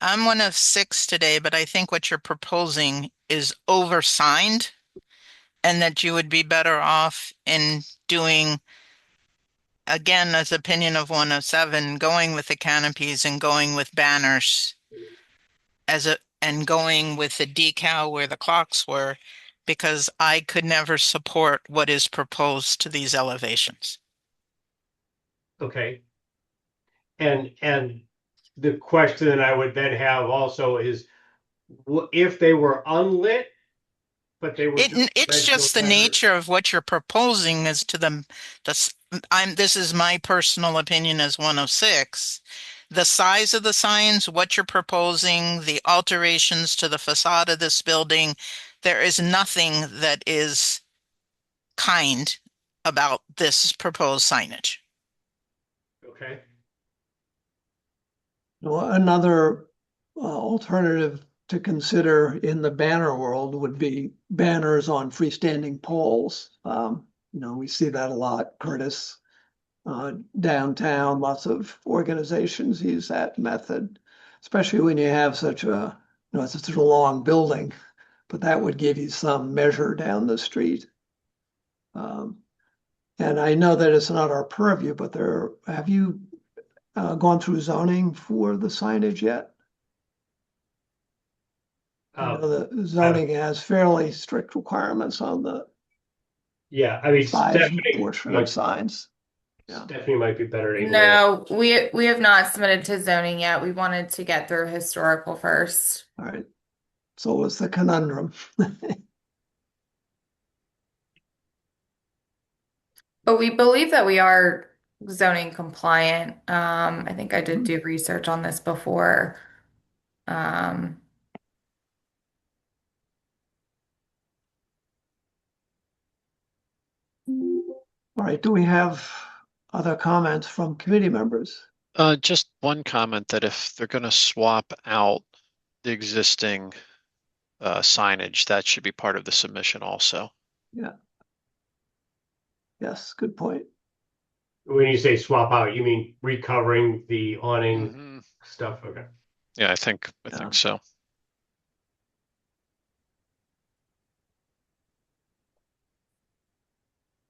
I'm one of 6 today, but I think what you're proposing is oversigned, and that you would be better off in doing, again, as opinion of 1 of 7, going with the canopies and going with banners and going with the decal where the clocks were, because I could never support what is proposed to these elevations. Okay. And the question that I would then have also is, if they were unlit, but they were It's just the nature of what you're proposing as to this is my personal opinion as 1 of 6. The size of the signs, what you're proposing, the alterations to the facade of this building, there is nothing that is kind about this proposed signage. Okay. Well, another alternative to consider in the banner world would be banners on freestanding poles. We see that a lot, Curtis. Downtown, lots of organizations use that method, especially when you have such a long building, but that would give you some measure down the street. And I know that it's not our purview, but have you gone through zoning for the signage yet? The zoning has fairly strict requirements on the size and proportion of signs. Yeah. Stephanie might be better able to. No, we have not submitted to zoning yet. We wanted to get through historical first. All right. So what's the conundrum? But we believe that we are zoning compliant. I think I did do research on this before. All right. Do we have other comments from committee members? Just one comment that if they're going to swap out the existing signage, that should be part of the submission also. Yeah. Yes, good point. When you say swap out, you mean recovering the awning stuff? Okay. Yeah, I think so.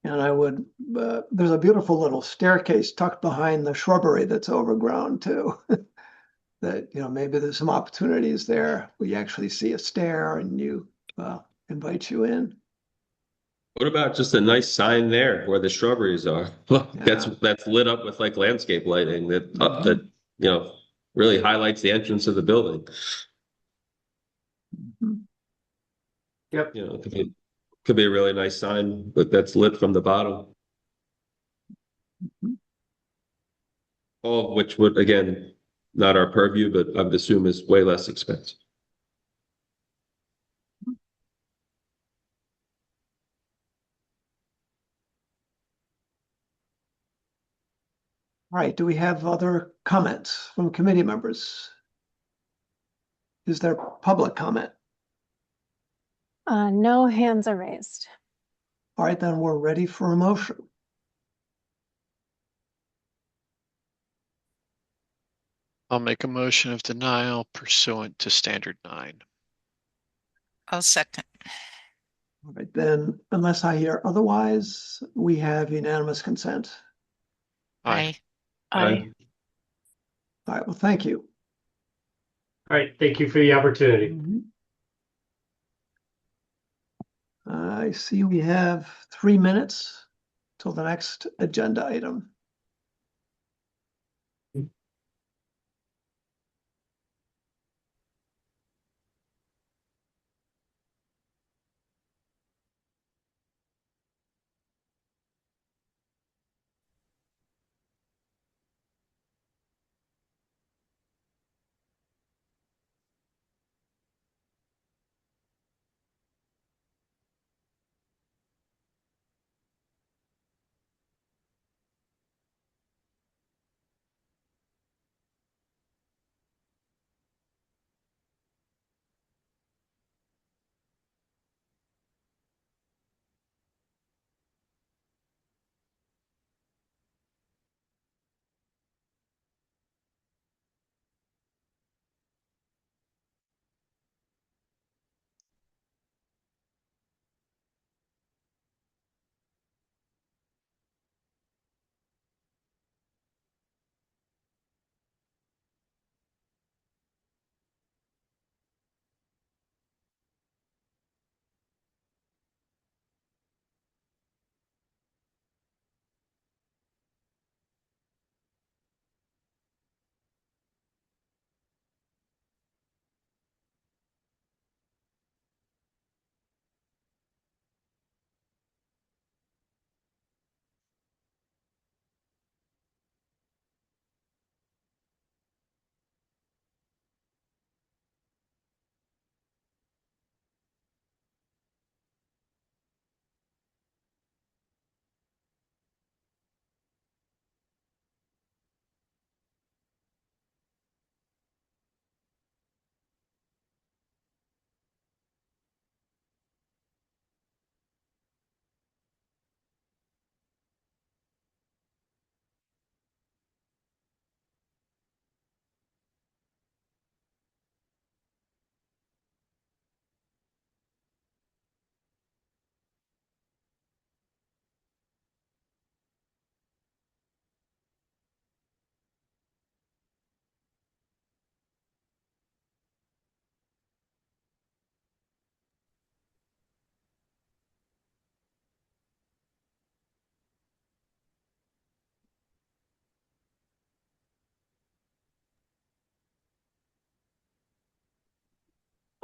And I would, there's a beautiful little staircase tucked behind the shrubbery that's overgrown too. That, maybe there's some opportunities there. We actually see a stair and you invite you in. What about just a nice sign there where the shrubberies are? Look, that's lit up with like landscape lighting that really highlights the entrance of the building. Yep. It could be a really nice sign, but that's lit from the bottom. All of which would, again, not our purview, but I would assume is way less expensive. All right, do we have other comments from committee members? Is there public comment? No hands are raised. All right, then we're ready for a motion. I'll make a motion of denial pursuant to standard 9. I'll second. All right, then, unless I hear otherwise, we have unanimous consent. Aye. Aye. All right, well, thank you. All right, thank you for the opportunity. I see we have 3 minutes till the next agenda item.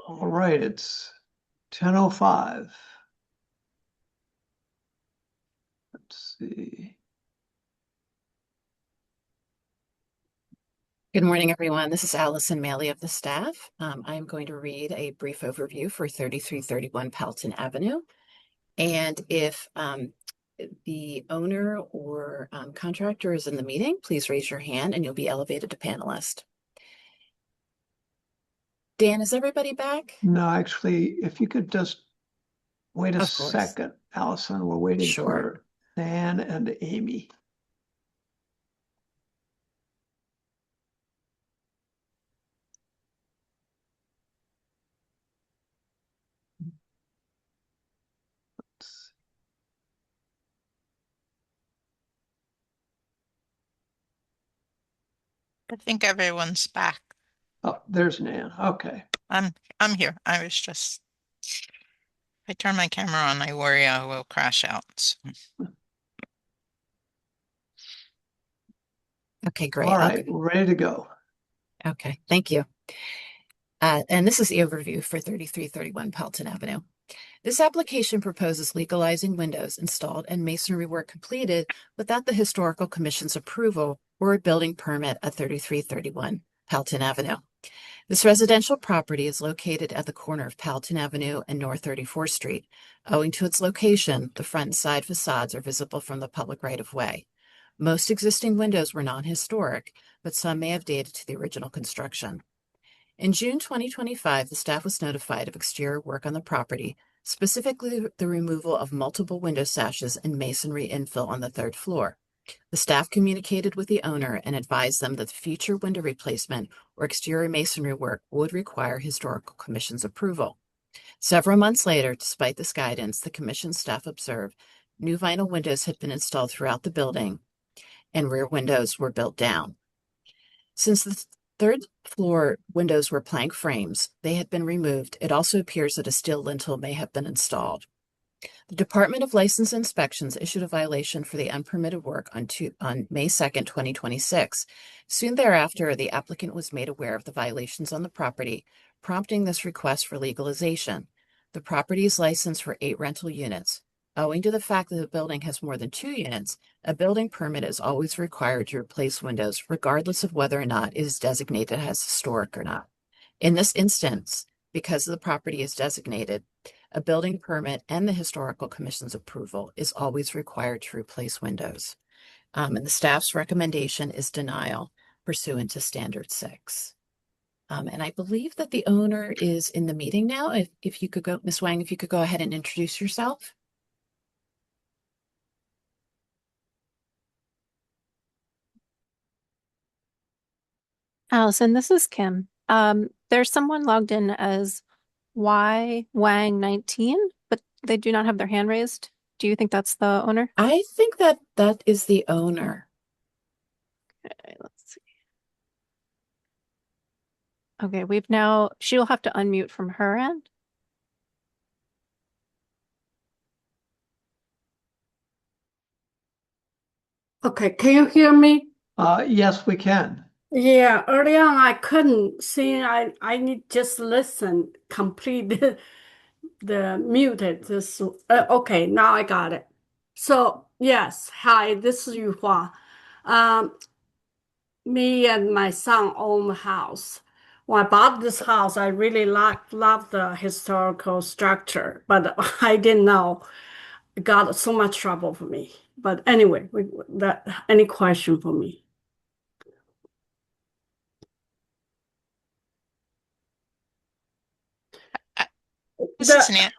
All right, it's 10:05. Let's see. Good morning, everyone. This is Allison Maley of the staff. I'm going to read a brief overview for 3331 Pelton Avenue. And if the owner or contractor is in the meeting, please raise your hand and you'll be elevated to panelist. Dan, is everybody back? No, actually, if you could just wait a Of course. second, Allison, we're waiting Sure. for Dan and Amy. I think everyone's back. Oh, there's Nan. Okay. I'm here. I was just, if I turn my camera on, I worry I will crash out. So. Okay, great. All right, we're ready to go. Okay, thank you. And this is the overview for 3331 Pelton Avenue. This application proposes legalizing windows installed and masonry work completed without the Historical Commission's approval or a building permit at 3331 Pelton Avenue. This residential property is located at the corner of Pelton Avenue and North 34th Street. Owing to its location, the front and side facades are visible from the public right-of-way. Most existing windows were non-historic, but some may have dated to the original construction. In June 2025, the staff was notified of exterior work on the property, specifically the removal of multiple window sashes and masonry infill on the third floor. The staff communicated with the owner and advised them that the future window replacement or exterior masonry work would require Historical Commission's approval. Several months later, despite this guidance, the Commission staff observed new vinyl windows had been installed throughout the building and rear windows were built down. Since the third floor windows were plank frames, they had been removed. It also appears that a steel lintel may have been installed. The Department of License and Inspections issued a violation for the unpermitted work on May 2nd, 2026. Soon thereafter, the applicant was made aware of the violations on the property, prompting this request for legalization. The property is licensed for 8 rental units. Owing to the fact that the building has more than 2 units, a building permit is always required to replace windows, regardless of whether or not it is designated as historic or not. In this instance, because the property is designated, a building permit and the Historical Commission's approval is always required to replace windows. And the staff's recommendation is denial pursuant to Standard 6. And I believe that the owner is in the meeting now. If you could go, Ms. Wang, if you could go ahead and introduce yourself. Allison, this is Kim. There's someone logged in as Y Wang 19, but they do not have their hand raised. Do you think that's the owner? I think that that is the owner. Okay, let's see. Okay, she'll have to unmute from her end. Okay, can you hear me? Yes, we can. Yeah, early on I couldn't see. I need just listen, complete the muted. This okay, now I got it. So yes, hi, this is Yuhua. Me and my son own a house. When I bought this house, I really love the historical structure, but I didn't know it got so much trouble for me. But anyway, any question for me? This is Nan.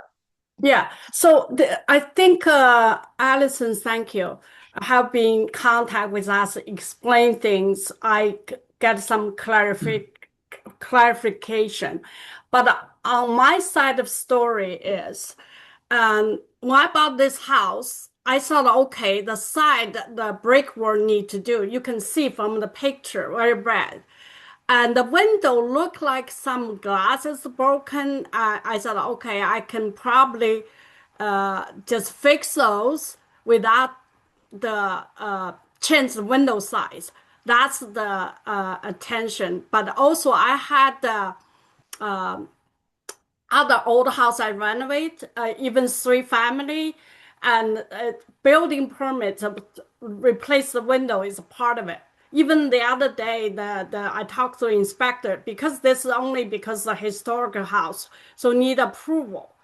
Yeah, so I think Allison, thank you, have been in contact with us, explain things. I get some clarification. But on my side of story is, when I bought this house, I thought, okay, the side, the brickwork need to do. You can see from the picture, very bad. And the window looked like some glass is broken. I thought, okay, I can probably just fix those without the change the window size. That's the attention. But also I had the other old house I renovate, even 3 family, and building permits replace the window is a part of it. Even the other day, I talked to the inspector because this is only because the historical house, so need approval.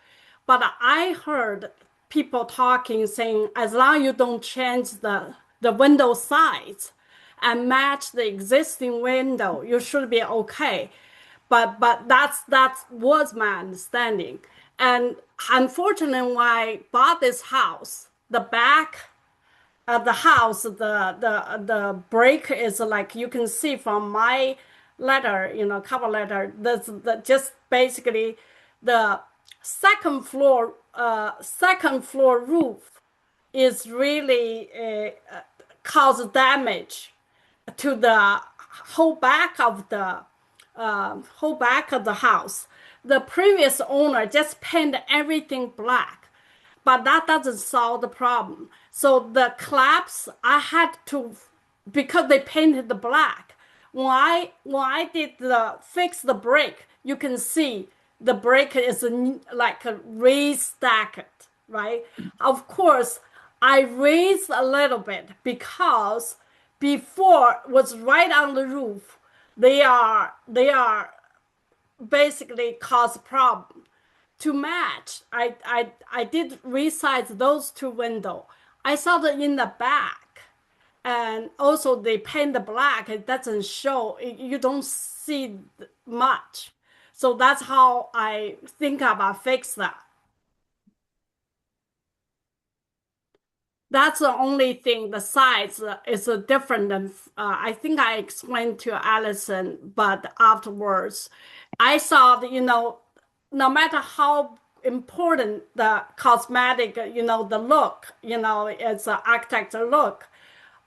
But I heard people talking, saying as long as you don't change the window size and match the existing window, you should be okay. But that was my understanding. And unfortunately, when I bought this house, the back of the house, the break is like you can see from my letter, cover letter. Just basically the second floor roof is really cause damage to the whole back of the house. The previous owner just painted everything black, but that doesn't solve the problem. So the collapse, I had to, because they painted the black. When I did fix the brick, you can see the brick is like re-stacked, right? Of course, I raised a little bit because before was right on the roof. They are basically cause problem. To match, I did resize those 2 windows. I saw that in the back, and also they paint the black. It doesn't show. You don't see much. So that's how I think about fix that. That's the only thing. The size is different than I think I explained to Allison, but afterwards, I saw that, no matter how important the cosmetic, the look, it's an architect look,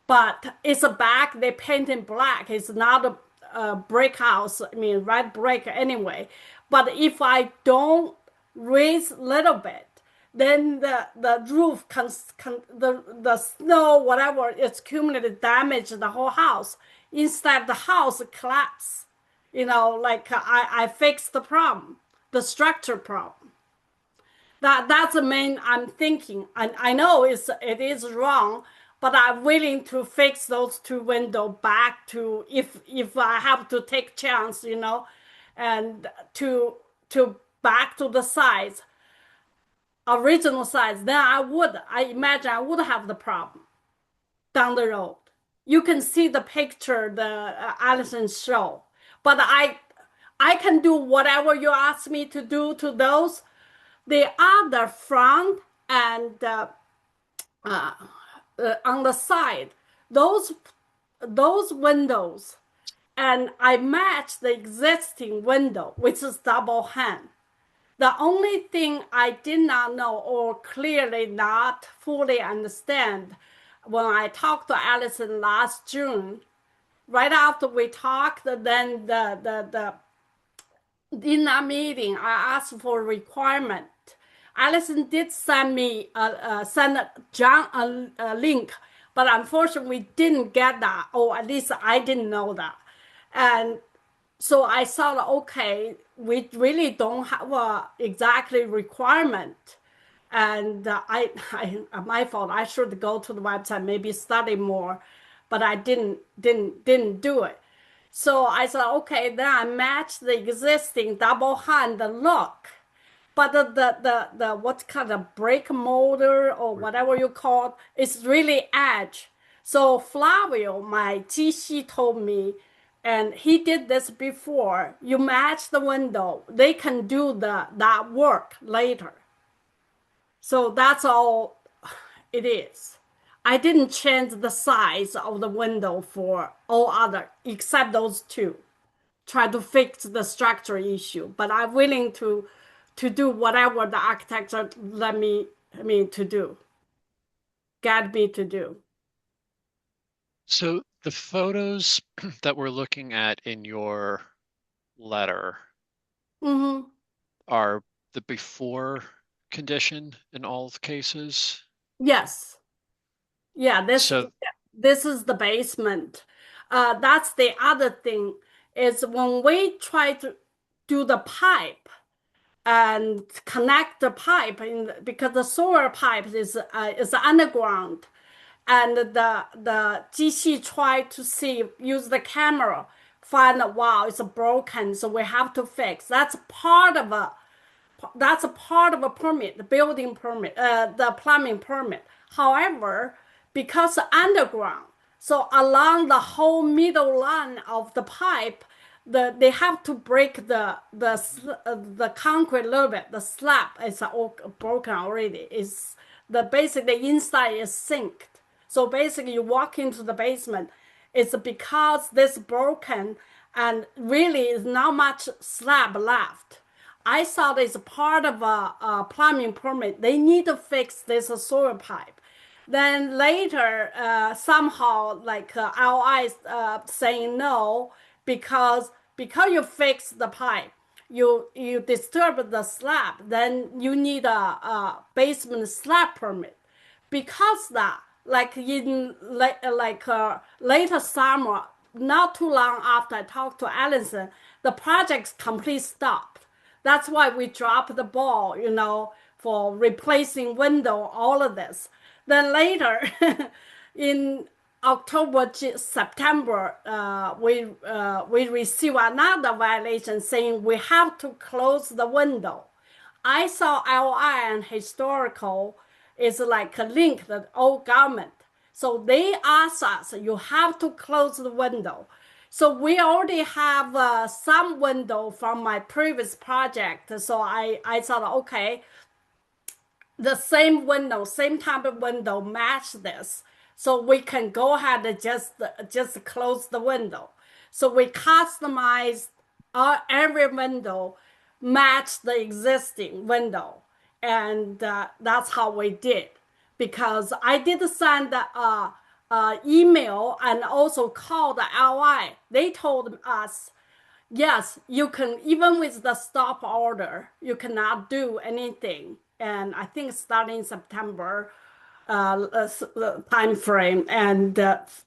but it's a back they paint in black. It's not a brick house. I mean, red brick anyway. But if I don't raise a little bit, then the roof the snow, whatever, it's cumulative damage the whole house. Instead, the house collapse. Like I fixed the problem, the structure problem. That's the main I'm thinking. And I know it is wrong, but I'm willing to fix those two windows back to if I have to take chance, and to back to the size, original size. Then I imagine I would have the problem down the road. You can see the picture the Allison show, but I can do whatever you ask me to do to those. The other front and on the side, those windows, and I match the existing window, which is double hung. The only thing I did not know or clearly not fully understand when I talked to Allison last June, right after we talked, then in that meeting, I asked for a requirement. Allison did send me send John a link, but unfortunately we didn't get that, or at least I didn't know that. And so I thought, okay, we really don't have a exactly requirement. And my fault. I should go to the website, maybe study more, but I didn't do it. So I said, okay, then I matched the existing double hung look. But the what's called a brake motor or whatever you call it, is really edge. So Flavio, my GC, told me, and he did this before, you match the window, they can do that work later. So that's all it is. I didn't change the size of the window for all other, except those two. Try to fix the structure issue, but I'm willing to do whatever the architecture get me to do. So the photos that we're looking at in your letter are the before condition in all cases? Yes. Yeah, this is the basement. That's the other thing, is when we try to do the pipe and connect the pipe because the sewer pipe is underground, and the GC tried to use the camera, find out, wow, it's broken, so we have to fix. That's part of a permit, the building permit, the plumbing permit. However, because underground, so along the whole middle line of the pipe, they have to break the concrete a little bit. The slab is all broken already. Basically the inside is sinked. So basically you walk into the basement, it's because this broken and really is not much slab left. I thought it's part of a plumbing permit. They need to fix this sewer pipe. Then later, somehow like LI saying no, because you fix the pipe, you disturb the slab, then you need a basement slab permit. Because that, like in later summer, not too long after I talked to Allison, the project's complete stopped. That's why we dropped the ball, for replacing window, all of this. Then later, in October, September, we received another violation saying we have to close the window. I saw LI and historical is like a link that all government. So they asked us, you have to close the window. So we already have some window from my previous project. So I thought, okay, the same window, same type of window match this. So we can go ahead and just close the window. So we customize every window match the existing window. And that's how we did. Because I did send email and also call the LI. They told us, yes, you can, even with the stop order, you cannot do anything. And I think starting September time frame, and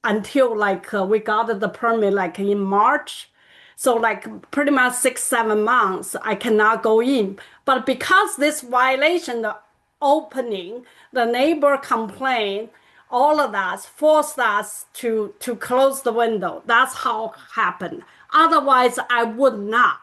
until like we got the permit like in March. So like pretty much 6-7 months, I cannot go in. But because this violation, the opening, the neighbor complained, all of that forced us to close the window. That's how it happened. Otherwise, I would not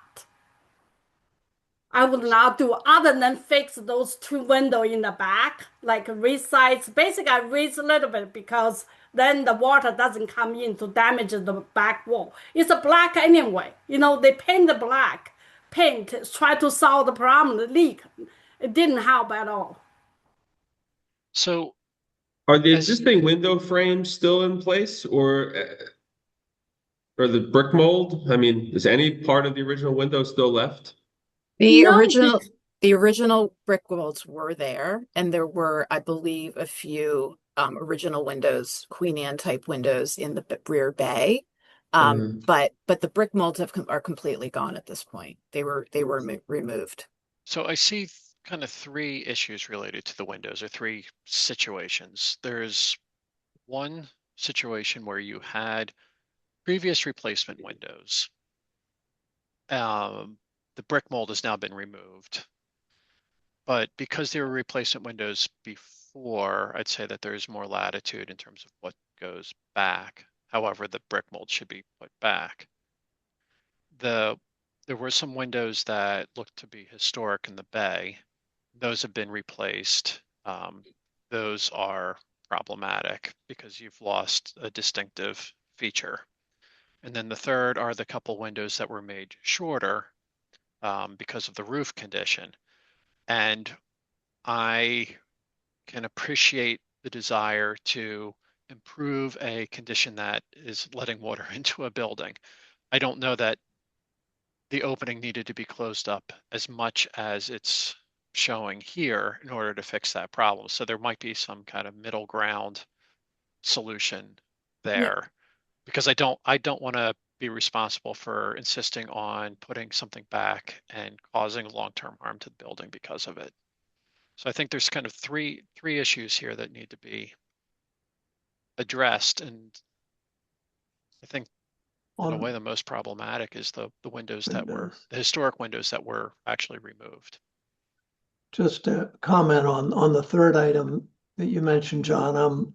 do other than fix those 2 windows in the back, like resize. Basically, I raise a little bit because then the water doesn't come in to damage the back wall. It's a black anyway. You know, they paint the black paint, try to solve the problem, the leak. It didn't help at all. So are the existing window frames still in place, or the brick mold? I mean, is any part of the original window still left? The No, original brick molds were there, and there were, I believe, a few original windows, Queen Anne type windows in the rear bay. But the brick molds are completely gone at this point. They were removed. So I see kind of 3 issues related to the windows, or 3 situations. There's one situation where you had previous replacement windows. The brick mold has now been removed. But because they were replacement windows before, I'd say that there's more latitude in terms of what goes back. However, the brick mold should be put back. There were some windows that looked to be historic in the bay. Those have been replaced. Those are problematic because you've lost a distinctive feature. And then the third are the couple windows that were made shorter because of the roof condition. And I can appreciate the desire to improve a condition that is letting water into a building. I don't know that the opening needed to be closed up as much as it's showing here in order to fix that problem. So there might be some kind of middle ground solution there, because I don't want to be responsible for insisting on putting something back and causing long-term harm to the building because of it. So I think there's kind of three issues here that need to be addressed, and I think in a way the most problematic is the windows that were the historic windows that were actually removed. Just to comment on the third item that you mentioned, John,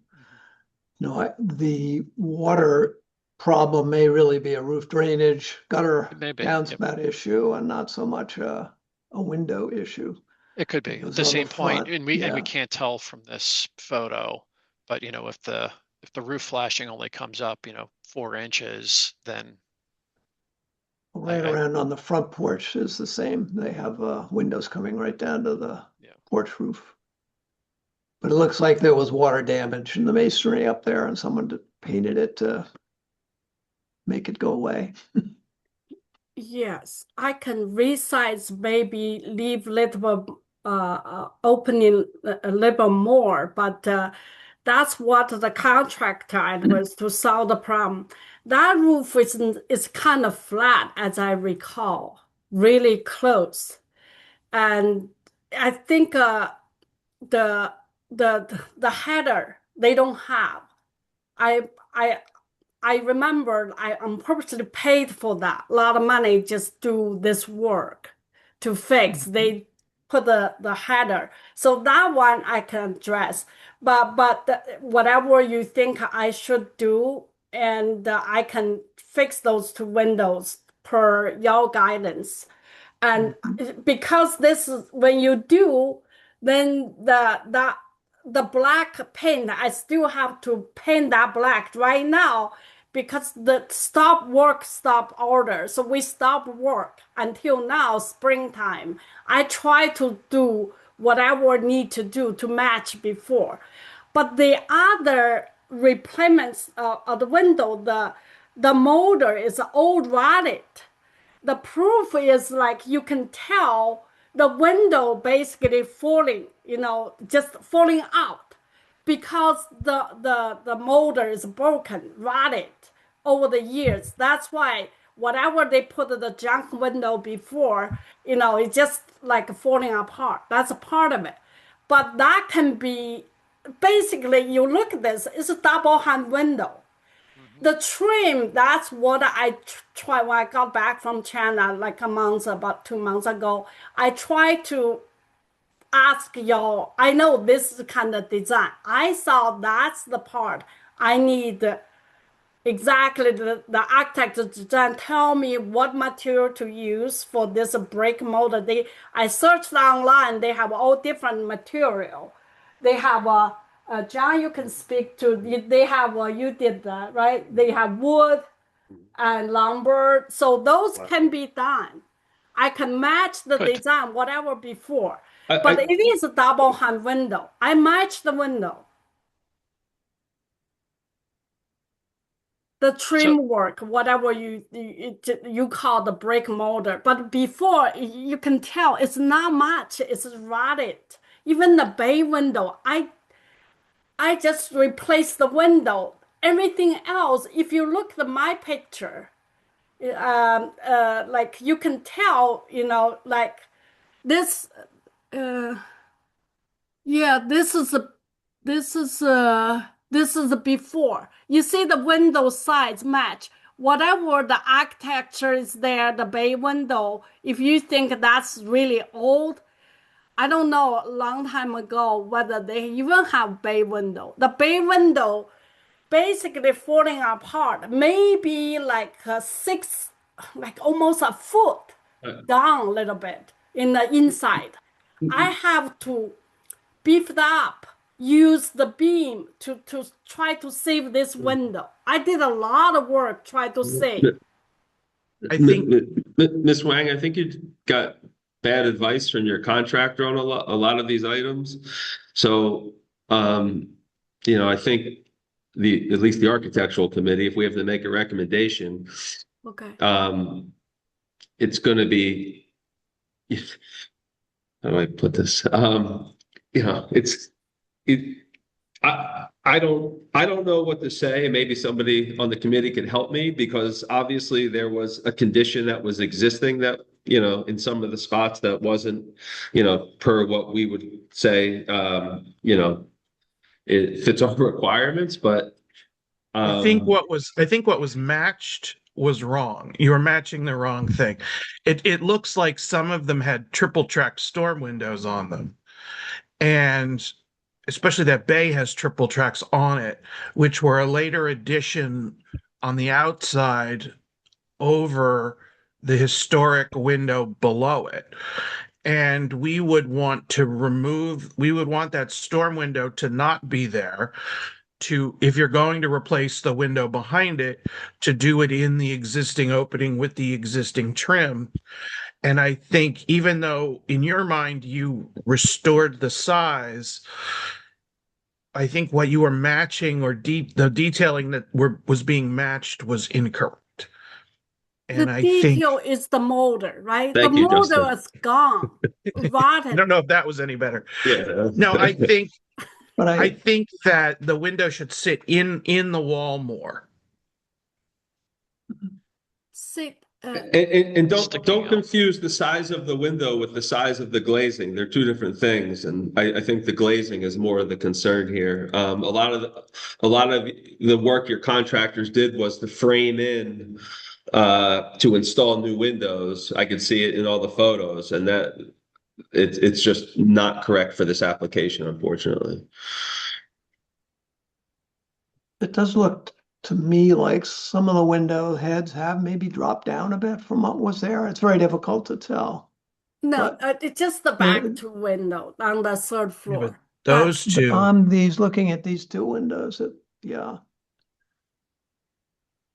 the water problem may really be a roof drainage, gutter downspout issue, and not so much a window issue. It could be at the same point, and we can't tell from this photo, but if the roof flashing only comes up 4 inches, then right around on the front porch is the same. They have windows coming right down to the porch roof. But it looks like there was water damage in the masonry up there, and someone painted it to make it go away. Yes, I can resize, maybe leave little opening a little more, but that's what the contractor was to solve the problem. That roof is kind of flat, as I recall, really close, and I think the header they don't have. I remember I purposely paid for that, a lot of money just do this work to fix. They put the header, so that one I can address. But whatever you think I should do, and I can fix those 2 windows per your guidance. And because this is when you do, then the black paint, I still have to paint that black right now because the stop order. So we stop work until now, springtime. I try to do whatever need to do to match before. But the other replacements of the window, the motor is old rotted. The proof is like you can tell the window basically falling, just falling out because the motor is broken, rotted over the years. That's why whatever they put the junk window before, it's just like falling apart. That's a part of it. But that can be, basically, you look at this, it's a double hung window. The trim, that's what I tried when I got back from China, like about 2 months ago. I tried to ask y'all, I know this is kind of design. I saw that's the part I need exactly the architect design. Tell me what material to use for this brake motor. I searched online, they have all different material. They have John, you can speak to, they have, you did that, right? They have wood and lumber. So those can be done. I can match the design, whatever before. But it is a double hung window. I match the window. The trim work, whatever you call the brake motor. But before, you can tell it's not much. It's rotted. Even the bay window, I just replaced the window. Everything else, if you look at my picture, like you can tell, like this. Yeah, this is the before. You see the window size match. Whatever the architecture is there, the bay window. If you think that's really old, I don't know, a long time ago, whether they even have bay window. The bay window basically falling apart, maybe like almost a foot down a little bit in the inside. I have to beef it up, use the beam to try to save this window. I did a lot of work trying to save. I think, Ms. Wang, I think you got bad advice from your contractor on a lot of these items. So, I think at least the architectural committee, if we have to make a recommendation, okay, it's going to be, how do I put this? I don't know what to say. Maybe somebody on the committee can help me, because obviously there was a condition that was existing that, in some of the spots that wasn't, per what we would say, it fits our requirements, but I think what was matched was wrong. You were matching the wrong thing. It looks like some of them had triple track storm windows on them. And especially that bay has triple tracks on it, which were a later addition on the outside over the historic window below it. And we would want that storm window to not be there, if you're going to replace the window behind it, to do it in the existing opening with the existing trim. And I think even though in your mind you restored the size, I think what you were matching, or the detailing that was being matched, was incorrect. And the detail is the motor, right? The motor is gone, rotted. I don't know if that was any better. Yeah. No, I think, But I think that the window should sit in the wall more. And don't confuse the size of the window with the size of the glazing. They're two different things, and I think the glazing is more of the concern here. A lot of the work your contractors did was to frame in to install new windows. I could see it in all the photos, and that it's just not correct for this application, unfortunately. it does look to me like some of the window heads have maybe dropped down a bit from what was there. It's very difficult to tell. No, it's just the back two window on the third floor. Those two. I'm looking at these two windows. Yeah.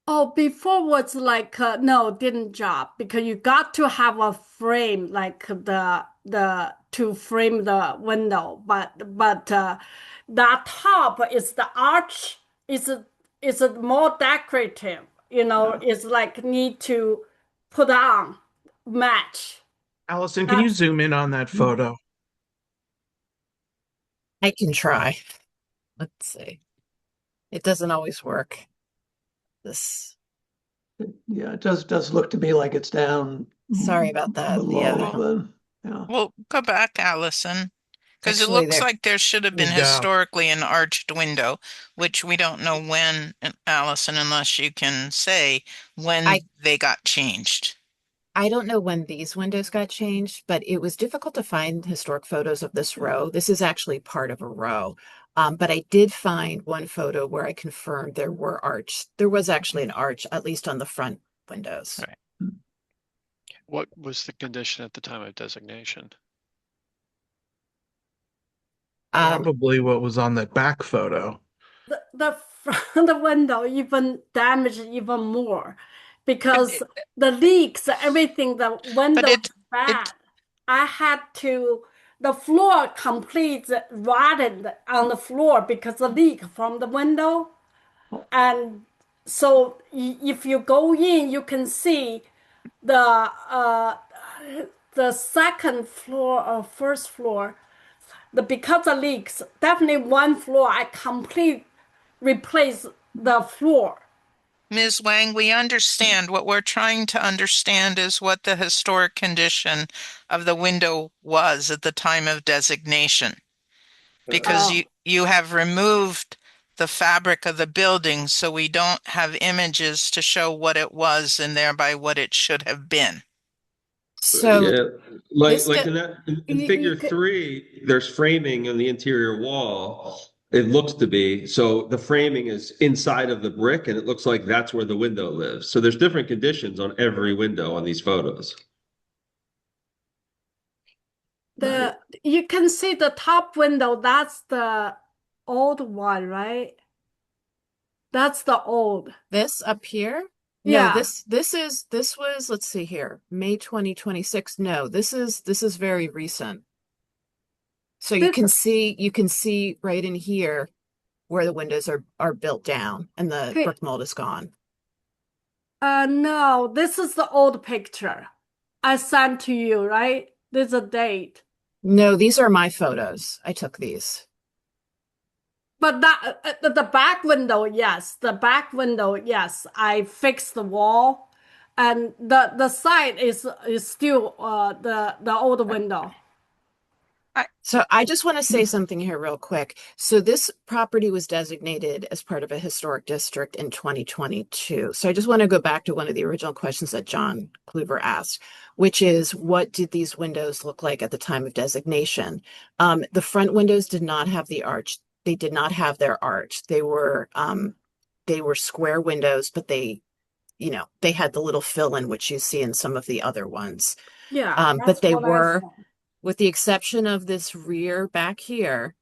Oh, before was like no, didn't drop because you got to have a frame like the to frame the window, but that top is the arch is more decorative, you know, it's like need to put on match. Allison, can you zoom in on that photo? I can try. Let's see. It doesn't always work. This. Yeah, it does look to me like it's down. Sorry about that. Below yeah. Well, go back, Allison, because it Actually, looks there- like there should have been Good job. historically an arched window, which we don't know when, Allison, unless you can say when they got changed. I don't know when these windows got changed, but it was difficult to find historic photos of this row. This is actually part of a row. But I did find one photo where I confirmed there were arch. There was actually an arch, at least on the front windows. Right. What was the condition at the time of designation? Probably what was on that back photo. The front the window even damaged even more because the leaks, everything, the window bad. I had to the floor complete rotted on the floor because the leak from the window. And so if you go in, you can see the second floor or first floor. Because of leaks, definitely one floor I complete replace the floor. Ms. Wang, we understand. What we're trying to understand is what the historic condition of the window was at the time of designation. Because you have removed the fabric of the building, so we don't have images to show what it was and thereby what it should have been. So yeah, like in figure 3, there's framing on the interior wall. It looks to be, so the framing is inside of the brick and it looks like that's where the window lives. So there's different conditions on every window on these photos. You can see the top window, that's the old one, right? That's the old. This up here? Yeah. No, this was, let's see here, May 2026. No, this is very recent. So you can see right in here where the windows are built down and the brick mold is gone. No, this is the old picture I sent to you, right? There's a date. No, these are my photos. I took these. But that the back window, yes. The back window, yes. I fixed the wall, and the side is still the old window. So I just want to say something here real quick. So this property was designated as part of a historic district in 2022. So I just want to go back to one of the original questions that John Kluver asked, which is what did these windows look like at the time of designation? The front windows did not have the arch. They did not have their arch. They were square windows, but they had the little fill-in, which you see in some of the other ones. Yeah. But they were, with the exception of this rear back here,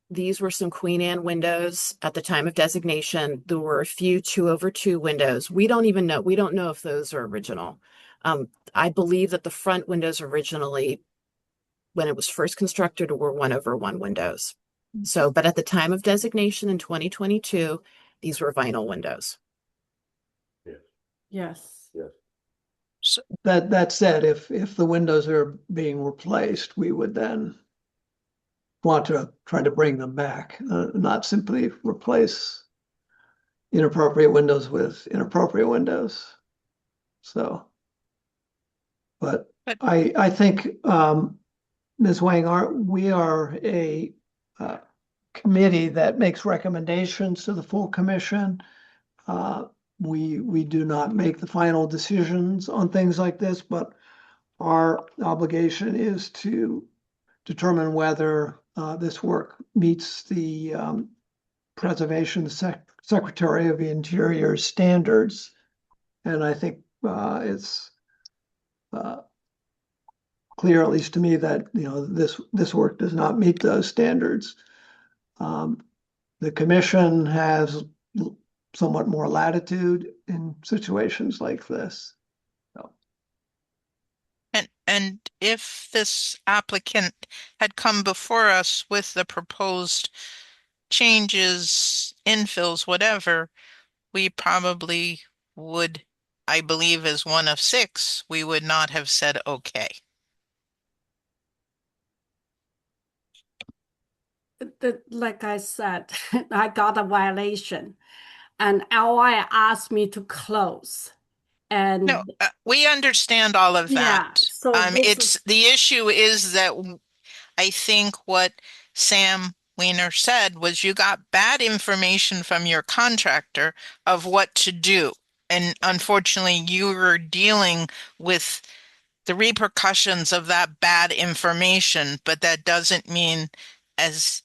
these were some Queen Anne windows at the time of designation. There were a few 2/2 windows. We don't know if those are original. I believe that the front windows originally, when it was first constructed, were 1/1 windows. So, but at the time of designation in 2022, these were vinyl windows. Yes. So that said, if the windows are being replaced, we would then want to try to bring them back, not simply replace inappropriate windows with inappropriate windows. So, but I think, Ms. Wang, we are a committee that makes recommendations to the full commission. We do not make the final decisions on things like this, but our obligation is to determine whether this work meets the Preservation Secretary of the Interior standards. And I think it's clear, at least to me, that this work does not meet those standards. The commission has somewhat more latitude in situations like this. So, And if this applicant had come before us with the proposed changes, infills, whatever, we probably would, I believe as one of 6, we would not have said okay. Like I said, I got a violation and LI asked me to close. And No, we understand all of yeah, that. so this It's the issue is that I think what Sam Weiner said was you got bad information from your contractor of what to do. And unfortunately, you were dealing with the repercussions of that bad information, but that doesn't mean, as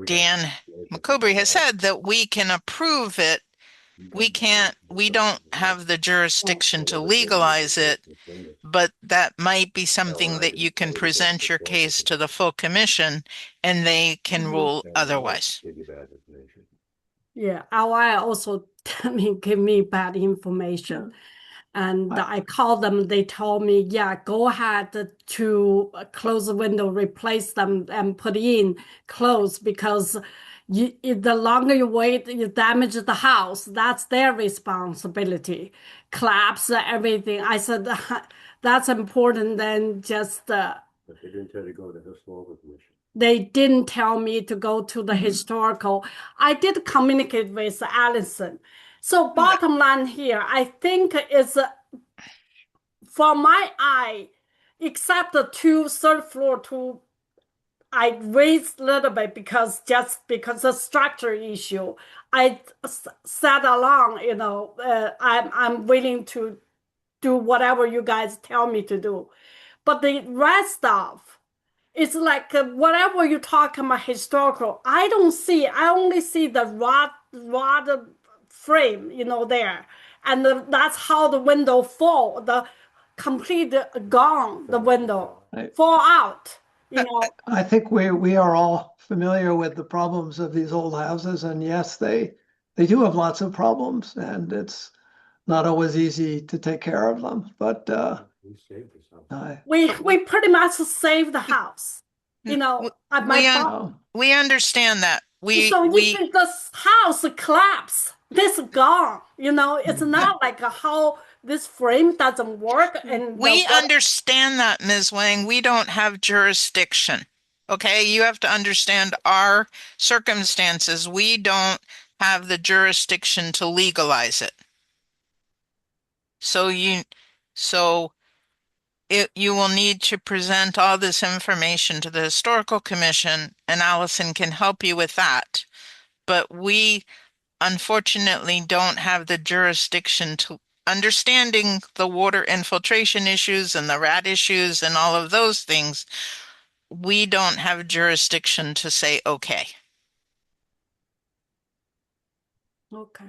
Dan McCovery has said, that we can approve it. We don't have the jurisdiction to legalize it, but that might be something that you can present your case to the full commission and they can rule otherwise. yeah, LI also give me bad information. And I called them, they told me, yeah, go ahead to close the window, replace them and put in close because the longer you wait, you damage the house. That's their responsibility. Collapse everything. I said, that's important than just. But they didn't tell you to go to the historical commission. They didn't tell me to go to the historical. I did communicate with Allison. So bottom line here, I think is for my eye, except the third floor I raised a little bit because the structure issue. I sat along, I'm willing to do whatever you guys tell me to do. But the rest of it's like whatever you talk about historical, I only see the rod frame, there. And that's how the window fall, the complete gone, the window fall out. I think we are all familiar with the problems of these old houses, and yes, they do have lots of problems, and it's not always easy to take care of them. But we pretty much saved the house. We understand that. If this house collapse, this gone. It's not like how this frame doesn't work. And we understand that, Ms. Wang. We don't have jurisdiction. Okay, you have to understand our circumstances. We don't have the jurisdiction to legalize it. So you will need to present all this information to the Historical Commission, and Allison can help you with that. But we unfortunately don't have the jurisdiction to understanding the water infiltration issues and the rat issues and all of those things. We don't have jurisdiction to say, okay. Okay.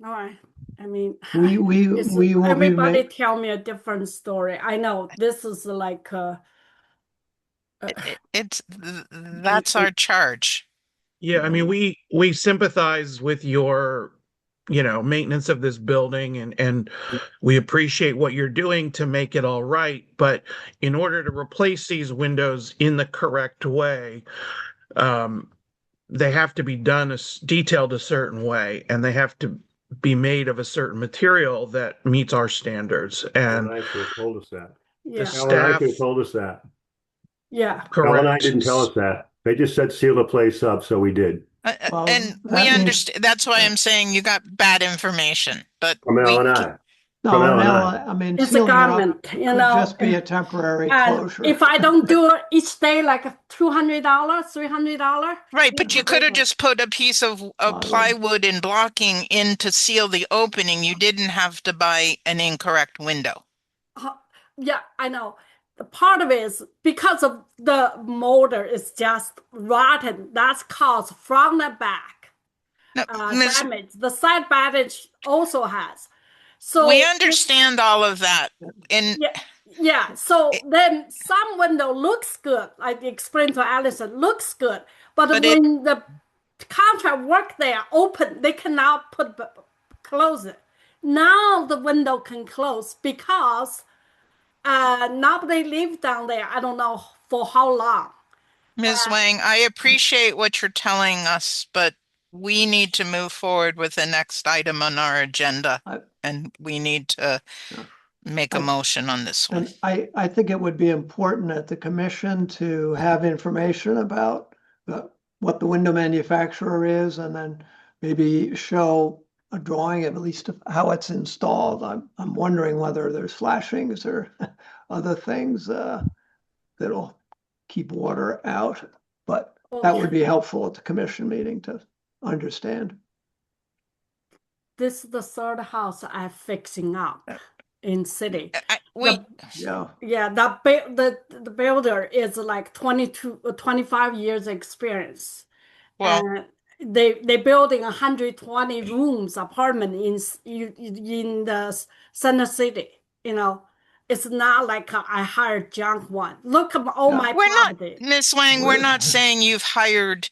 All right. I mean, everybody tell me a different story. I know this is like that's our charge. Yeah, I mean, we sympathize with your, maintenance of this building, and we appreciate what you're doing to make it all right. But in order to replace these windows in the correct way, they have to be done detailed a certain way, and they have to be made of a certain material that meets our standards. And told us that. Yeah. Staff told us that. Yeah. Correct. I didn't tell us that. They just said seal the place up, so we did. And we understand. That's why I'm saying you got bad information. But from L&I. No, I mean, it's a government, just be a temporary closure. If I don't do it each day, like $200, $300. Right, but you could have just put a piece of plywood and blocking in to seal the opening. You didn't have to buy an incorrect window. Yeah, I know. The part of it is because of the motor is just rotten. That's caused from the back. Damage. The side damage also has. So we understand all of that. And yeah. So then some window looks good. I explained to Allison, looks good. But when the contract work there open, they cannot close it. Now the window can close because nobody live down there. I don't know for how long. Ms. Wang, I appreciate what you're telling us, but we need to move forward with the next item on our agenda, and we need to make a motion on this one. And I think it would be important at the commission to have information about what the window manufacturer is, and then maybe show a drawing at least of how it's installed. I'm wondering whether there's flashings or other things that'll keep water out, but that would be helpful at the commission meeting to understand. This is the third house I'm fixing up in city. Yeah. The builder is like 25 years experience. Well, and they building 120 rooms apartment in the center city. You know, it's not like I hired junk one. Look at all my property. Ms. Wang, we're not saying you've hired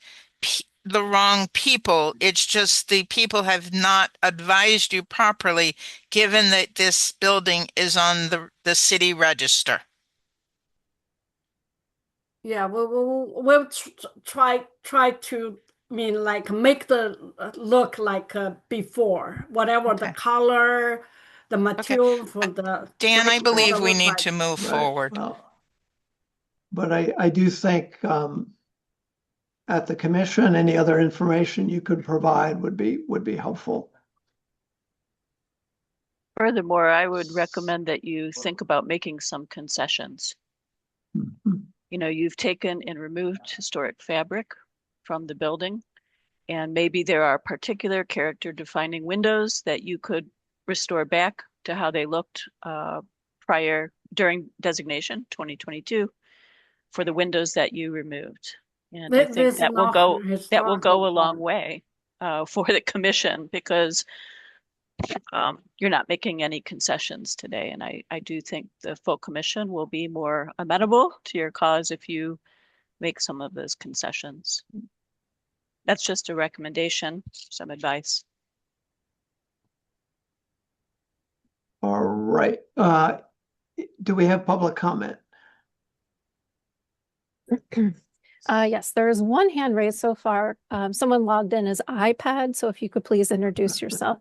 the wrong people. It's just the people have not advised you properly, given that this building is on the city register. Yeah, we'll try to like make the look like before, whatever the color, the material for the. Dan, I believe we need to move forward. Well, but I do think at the commission, any other information you could provide would be helpful. Furthermore, I would recommend that you think about making some concessions. You know, you've taken and removed historic fabric from the building, and maybe there are particular character defining windows that you could restore back to how they looked during designation 2022 for the windows that you removed. And I think that will go a long way for the commission, because you're not making any concessions today. And I do think the full commission will be more amenable to your cause if you make some of those concessions. That's just a recommendation, some advice. All right. Do we have public comment? Yes, there is one hand raised so far. Someone logged in as iPad, so if you could please introduce yourself.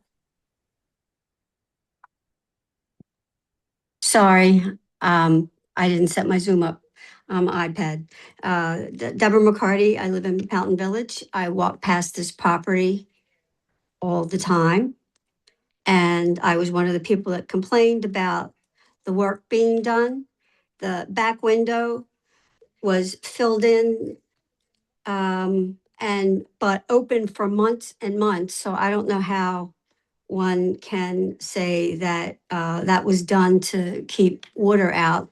Sorry, I didn't set my Zoom up on iPad. Deborah McCarty, I live in Fountain Village. I walk past this property all the time. And I was one of the people that complained about the work being done. The back window was filled in but open for months and months. So I don't know how one can say that that was done to keep water out.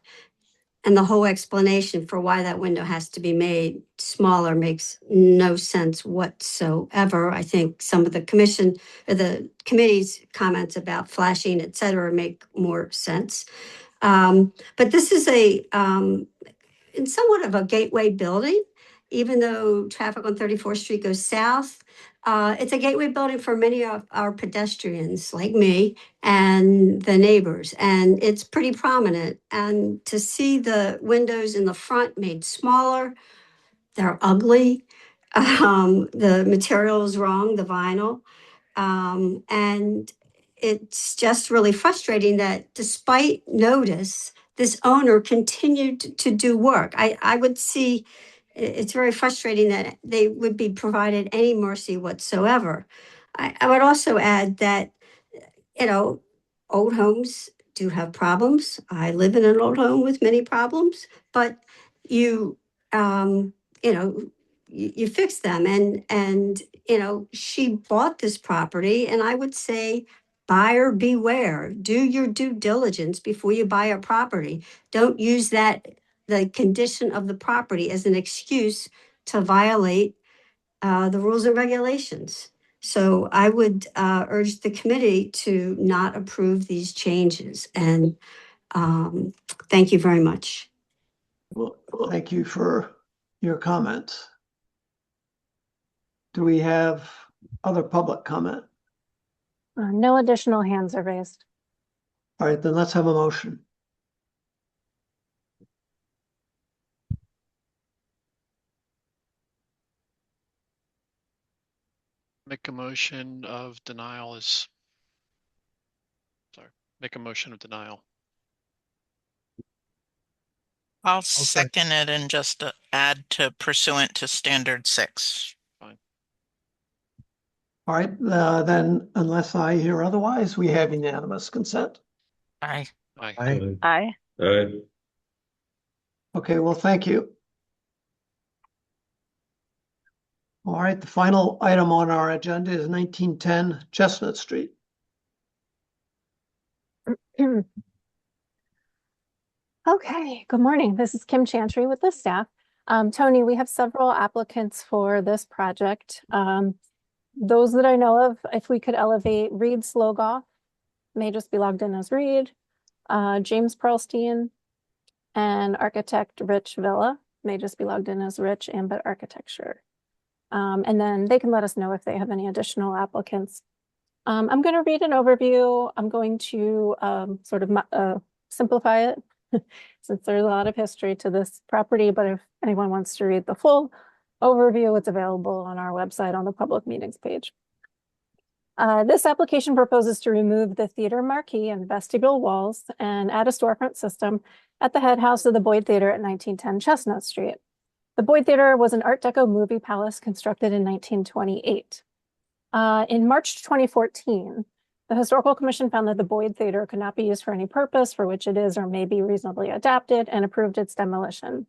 And the whole explanation for why that window has to be made smaller makes no sense whatsoever. I think some of the committee's comments about flashing, et cetera, make more sense. But this is in somewhat of a gateway building, even though traffic on 34th Street goes south. It's a gateway building for many of our pedestrians like me and the neighbors, and it's pretty prominent. And to see the windows in the front made smaller, they're ugly. The material is wrong, the vinyl. And it's just really frustrating that despite notice, this owner continued to do work. I would see. It's very frustrating that they would be provided any mercy whatsoever. I would also add that, old homes do have problems. I live in an old home with many problems, but you fix them. And she bought this property, and I would say, buyer beware. Do your due diligence before you buy a property. Don't use the condition of the property as an excuse to violate the rules and regulations. So I would urge the committee to not approve these changes. And thank you very much. Well, thank you for your comments. Do we have other public comment? No additional hands are raised. All right, then let's have a motion. Make a motion of denial is, sorry, make a motion of denial. I'll second it and just add to pursuant to standard 6. Fine. All right, then unless I hear otherwise, we have unanimous consent. Aye. Aye. Aye. Okay, well, thank you. All right, the final item on our agenda is 1910 Chestnut Street. Okay, good morning. This is Kim Chantry with the staff. Tony, we have several applicants for this project. Those that I know of, if we could elevate Reed Slogoff, may just be logged in as Reed, James Pearlstein, and architect Rich Villa, may just be logged in as Rich Ambit Architecture. And then they can let us know if they have any additional applicants. I'm going to read an overview. I'm going to sort of simplify it since there's a lot of history to this property, but if anyone wants to read the full overview, it's available on our website on the public meetings page. This application proposes to remove the theater marquee and vestibule walls and add a storefront system at the head house of the Boyd Theater at 1910 Chestnut Street. The Boyd Theater was an Art Deco movie palace constructed in 1928. In March 2014, the Historical Commission found that the Boyd Theater could not be used for any purpose for which it is or may be reasonably adapted and approved its demolition.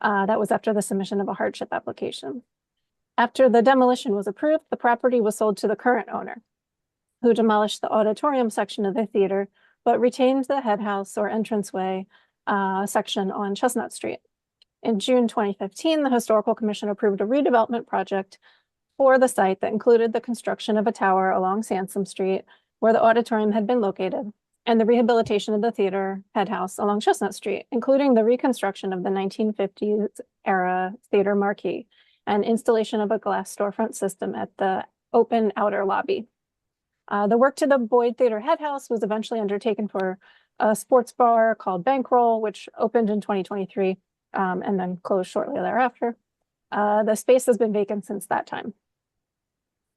That was after the submission of a hardship application. After the demolition was approved, the property was sold to the current owner, who demolished the auditorium section of the theater, but retained the head house or entranceway section on Chestnut Street. In June 2015, the Historical Commission approved a redevelopment project for the site that included the construction of a tower along Sansom Street, where the auditorium had been located, and the rehabilitation of the theater head house along Chestnut Street, including the reconstruction of the 1950s era theater marquee and installation of a glass storefront system at the open outer lobby. The work to the Boyd Theater head house was eventually undertaken for a sports bar called Bankroll, which opened in 2023 and then closed shortly thereafter. The space has been vacant since that time.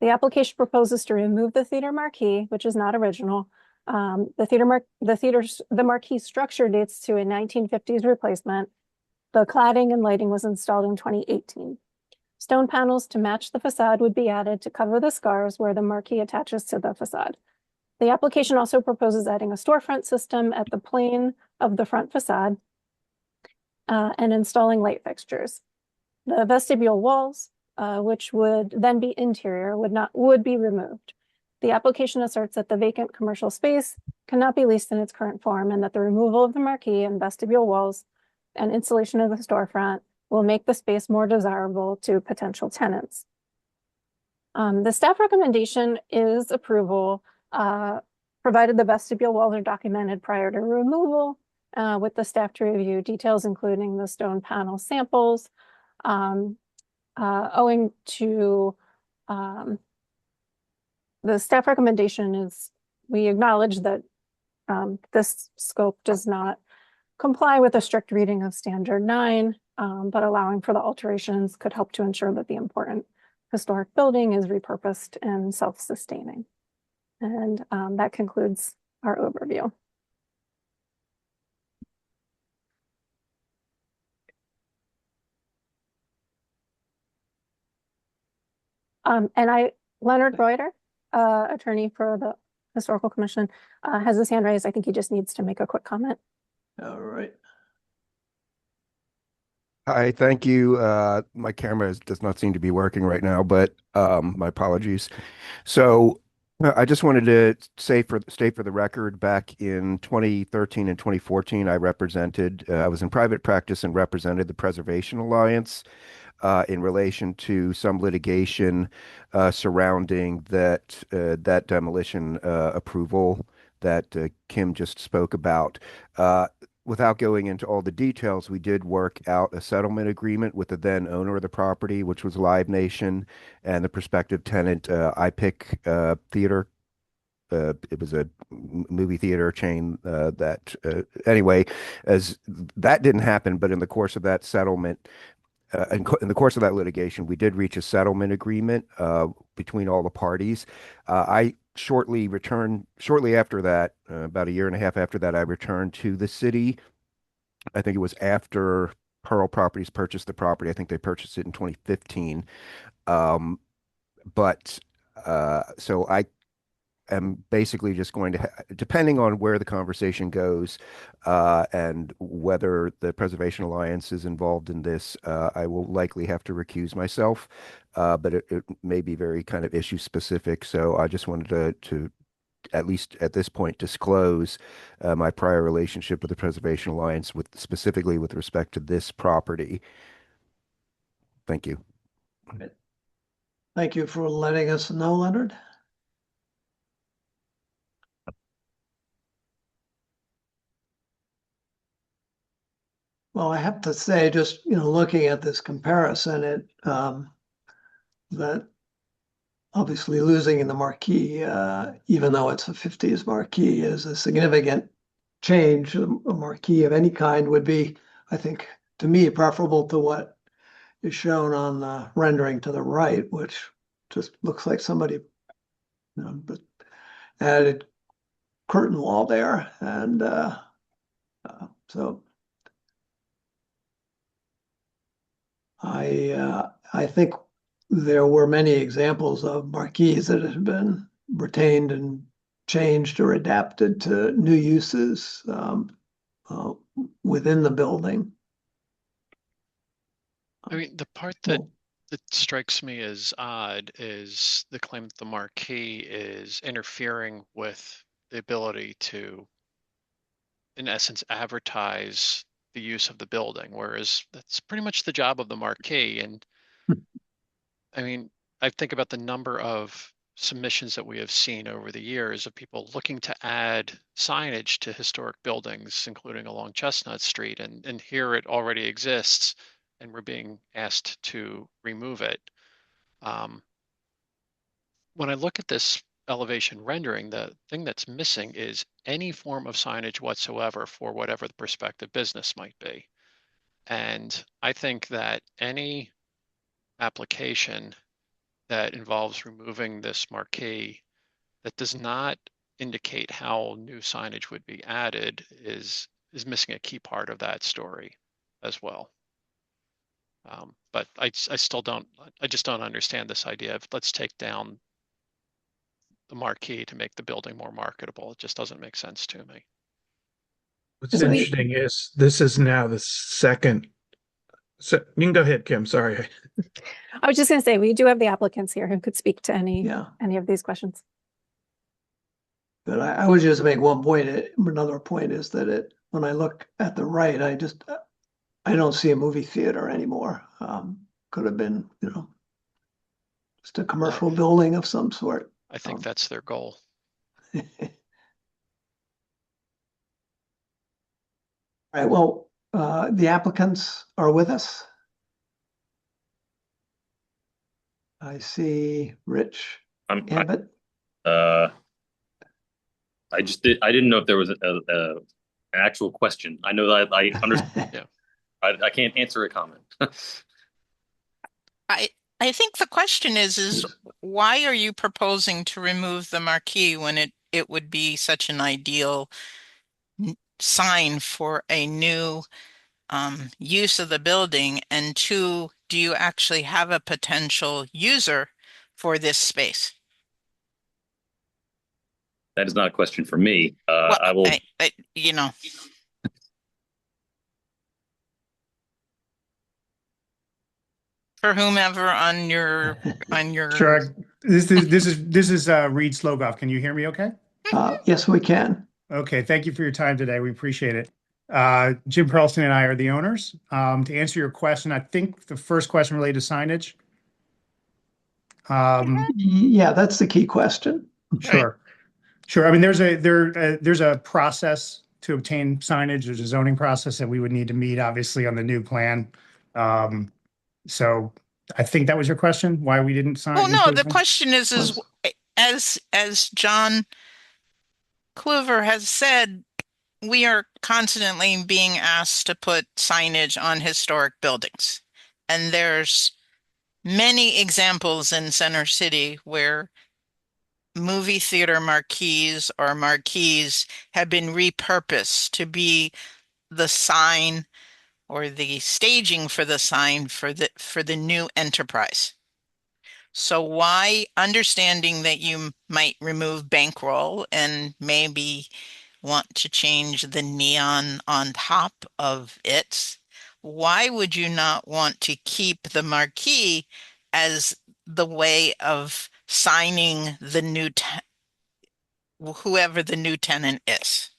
The application proposes to remove the theater marquee, which is not original. The marquee structure dates to a 1950s replacement. The cladding and lighting was installed in 2018. Stone panels to match the facade would be added to cover the scars where the marquee attaches to the facade. The application also proposes adding a storefront system at the plane of the front facade and installing light fixtures. The vestibule walls, which would then be interior, would be removed. The application asserts that the vacant commercial space cannot be leased in its current form and that the removal of the marquee and vestibule walls and installation of the storefront will make the space more desirable to potential tenants. The staff recommendation is approval, provided the vestibule walls are documented prior to removal, with the staff to review details, including the stone panel samples. Owing to the staff recommendation is, we acknowledge that this scope does not comply with a strict reading of Standard 9, but allowing for the alterations could help to ensure that the important historic building is repurposed and self-sustaining. And that concludes our overview. Leonard Reuter, attorney for the Historical Commission, has his hand raised. I think he just needs to make a quick comment. All right. Hi, thank you. My camera does not seem to be working right now, but my apologies. So I just wanted to state for the record, back in 2013 and 2014, I was in private practice and represented the Preservation Alliance in relation to some litigation surrounding that demolition approval that Kim just spoke about. without going into all the details, we did work out a settlement agreement with the then owner of the property, which was Live Nation, and the prospective tenant, iPic Theater. It was a movie theater chain anyway, as that didn't happen, but in the course of that settlement, in the course of that litigation, we did reach a settlement agreement between all the parties. I shortly after that, about a year and a half after that, I returned to the city. I think it was after Pearl Properties purchased the property. I think they purchased it in 2015. So I am basically just going to, depending on where the conversation goes and whether the Preservation Alliance is involved in this, I will likely have to recuse myself, but it may be very kind of issue specific. So I just wanted to at least at this point, disclose my prior relationship with the Preservation Alliance, specifically with respect to this property. Thank you. Thank you for letting us know, Leonard. Well, I have to say, just looking at this comparison, that obviously losing in the marquee, even though it's a 50s marquee, is a significant change. A marquee of any kind would be, I think, to me, preferable to what is shown on the rendering to the right, which just looks like somebody added curtain wall there, and so I think there were many examples of marquees that have been retained and changed or adapted to new uses within the building. I mean, the part that strikes me as odd is the claim that the marquee is interfering with the ability to, in essence, advertise the use of the building, whereas that's pretty much the job of the marquee. And I mean, I think about the number of submissions that we have seen over the years of people looking to add signage to historic buildings, including along Chestnut Street, and here it already exists, and we're being asked to remove it. When I look at this elevation rendering, the thing that's missing is any form of signage whatsoever for whatever the prospective business might be. And I think that any application that involves removing this marquee that does not indicate how new signage would be added is missing a key part of that story as well. But I just don't understand this idea of let's take down the marquee to make the building more marketable. It just doesn't make sense to me. What's interesting is this is now the second. So you can go ahead, Kim. Sorry. I was just going to say, we do have the applicants here who could speak to any of these questions. But I would just make one point. Another point is that when I look at the right, I don't see a movie theater anymore. Could have been, just a commercial building of some sort. I think that's their goal. All right. Well, the applicants are with us. I see Rich Abbott. I didn't know if there was an actual question. I know that I understand. Yeah. I can't answer a comment. I think the question is why are you proposing to remove the marquee when it would be such an ideal sign for a new use of the building? And two, do you actually have a potential user for this space? That is not a question for me. Well, I will. For whomever on your Sure. This is Reed Slogoff. Can you hear me okay? Yes, we can. Okay, thank you for your time today. We appreciate it. Jim Perlson and I are the owners. To answer your question, I think the first question related to signage. Yeah, that's the key question. Sure. I mean, there's a process to obtain signage. There's a zoning process that we would need to meet, obviously, on the new plan. So I think that was your question, why we didn't sign. Well, no, include the them? question is as John Kluver has said, we are constantly being asked to put signage on historic buildings. And there's many examples in Center City where movie theater marquees or marquees have been repurposed to be the sign or the staging for the sign for the new enterprise. So why, understanding that you might remove bankroll and maybe want to change the neon on top of it, why would you not want to keep the marquee as the way of signing the new whoever the new tenant is?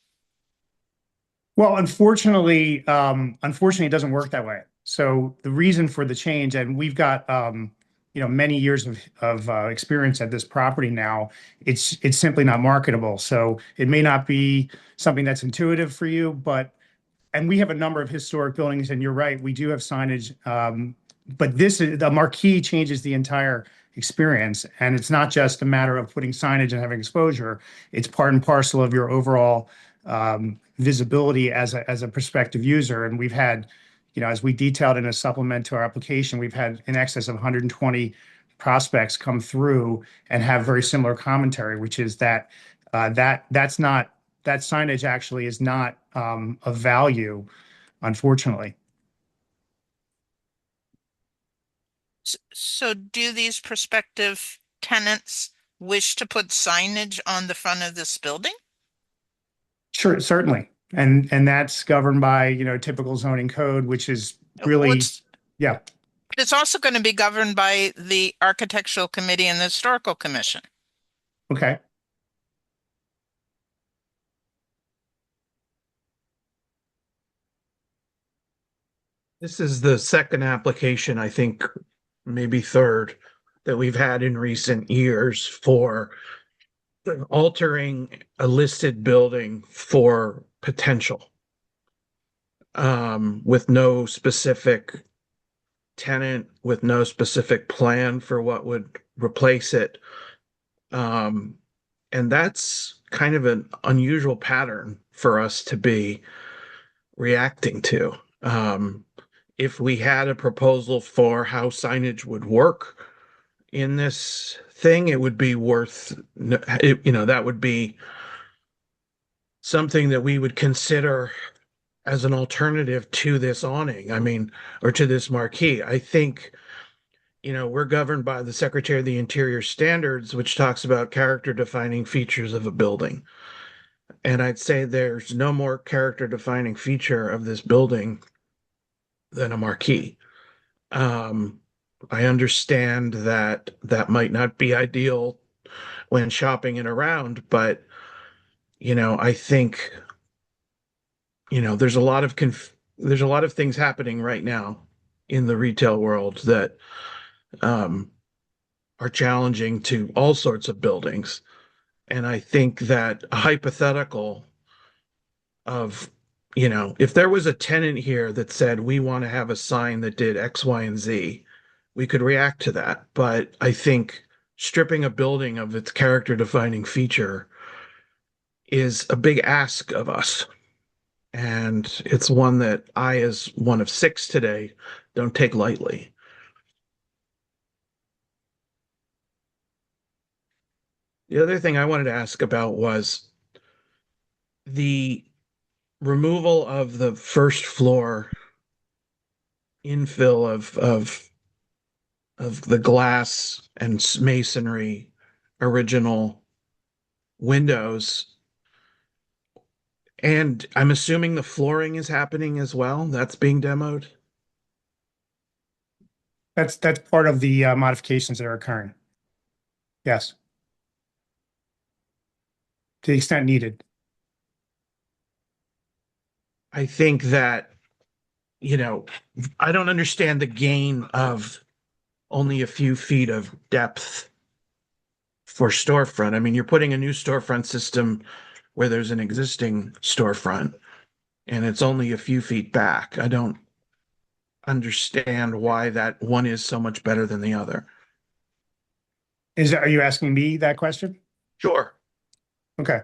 Well, unfortunately, it doesn't work that way. So the reason for the change, and we've got many years of experience at this property now, it's simply not marketable. So it may not be something that's intuitive for you, and we have a number of historic buildings, and you're right, we do have signage. But the marquee changes the entire experience, and it's not just a matter of putting signage and having exposure. It's part and parcel of your overall visibility as a prospective user. And we've had, as we detailed in a supplement to our application, we've had in excess of 120 prospects come through and have very similar commentary, which is that that signage actually is not of value, unfortunately. So do these prospective tenants wish to put signage on the front of this building? Sure, certainly. And that's governed by, typical zoning code, which is really, yeah. But it's also going to be governed by the Architectural Committee and the Historical Commission. Okay. This is the second application, I think, maybe third, that we've had in recent years for altering a listed building for potential, with no specific tenant, with no specific plan for what would replace it. And that's kind of an unusual pattern for us to be reacting to. If we had a proposal for how signage would work in this thing, it would be worth, that would be something that we would consider as an alternative to this awning, or to this marquee. I think, we're governed by the Secretary of the Interior standards, which talks about character defining features of a building. And I'd say there's no more character defining feature of this building than a marquee. I understand that might not be ideal when shopping it around, but I think there's a lot of things happening right now in the retail world that are challenging to all sorts of buildings. And I think that a hypothetical of, if there was a tenant here that said, we want to have a sign that did X, Y, and Z, we could react to that. But I think stripping a building of its character defining feature is a big ask of us. And it's one that I, as one of 6 today, don't take lightly. The other thing I wanted to ask about was the removal of the first floor infill of the glass and masonry original windows. And I'm assuming the flooring is happening as well. That's being demoed. That's part of the modifications that are occurring. Yes. To the extent needed. I think that, I don't understand the gain of only a few feet of depth for storefront. You're putting a new storefront system where there's an existing storefront and it's only a few feet back. I don't understand why that one is so much better than the other. Are you asking me that question? Sure. Okay.